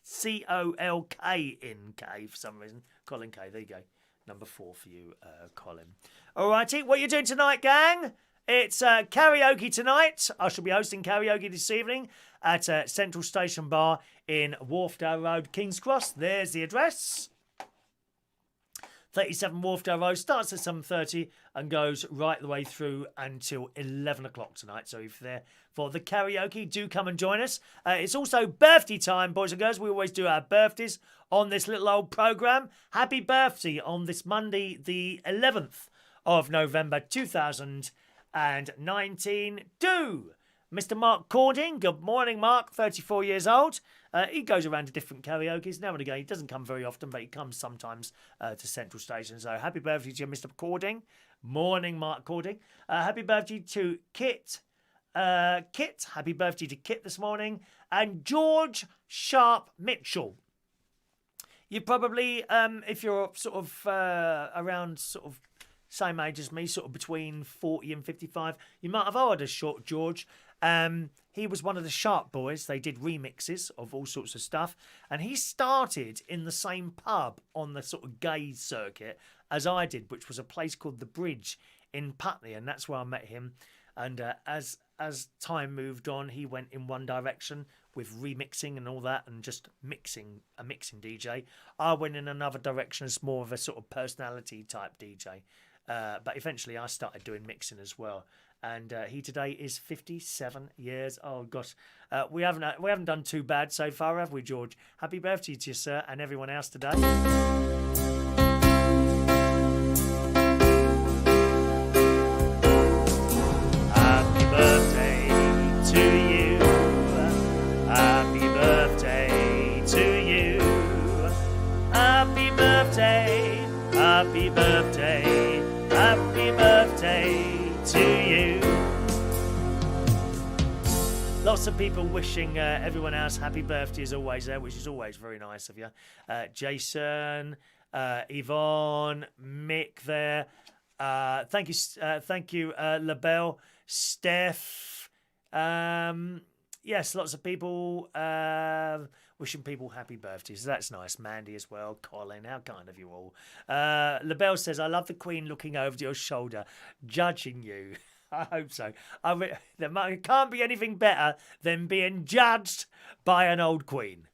C-O-L-K in K for some reason. Colin K. There you go. Number 4 for you, Colin. Alrighty, what are you doing tonight, gang? It's karaoke tonight. I shall be hosting karaoke this evening at Central Station Bar in Wharfdale Road, King's Cross. There's the address. 37 Wharfdale Road, starts at 7:30 and goes right the way through until 11 o'clock tonight. So if you're there for the karaoke, do come and join us. It's also birthday time, boys and girls. We always do our birthdays on this little old programme. Happy birthday on this Monday, the 11th of November 2019. Do Mr. Mark Cording. Good morning, Mark, 34 years old. He goes around to different karaoke's now and again. He doesn't come very often, but he comes sometimes to Central Station. So happy birthday to you, Mr. Cording. Morning, Mark Cording. Happy birthday to Kit. Happy birthday to Kit this morning. And George Sharp Mitchell. You probably, if you're sort of around sort of same age as me, sort of between 40 and 55, you might have heard of Short George. He was one of the Sharp Boys. They did remixes of all sorts of stuff. And he started in the same pub on the sort of gay circuit as I did, which was a place called The Bridge in Putney. And that's where I met him. And as time moved on, he went in one direction with remixing and all that and just mixing DJ. I went in another direction as more of a sort of personality type DJ. But eventually I started doing mixing as well. And he today is 57 years old. Gosh, we haven't done too bad so far, have we, George? Happy birthday to you, sir, and everyone else today. Happy birthday to you. Happy birthday to you. Happy birthday. Happy birthday. Happy birthday to you. Lots of people wishing everyone else happy birthday as always there, which is always very nice of you. Jason, Yvonne, Mick there. Thank you, LaBelle, Steph. Yes, lots of people wishing people happy birthdays. That's nice. Mandy as well. Colin, how kind of you all. LaBelle says, I love the Queen looking over your shoulder, judging you. I hope so. There can't be anything better than being judged by an old Queen.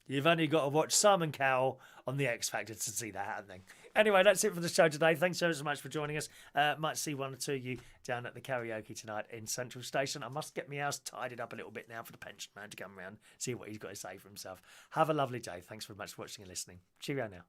You've only got to watch Simon Cowell on The X Factor to see that happening. Anyway, that's it for the show today. Thanks so much for joining us. Might see one or two of you down at the karaoke tonight in Central Station. I must get my house tidied up a little bit now for the pension man to come around, see what he's got to say for himself. Have a lovely day. Thanks very much for watching and listening. Cheerio now.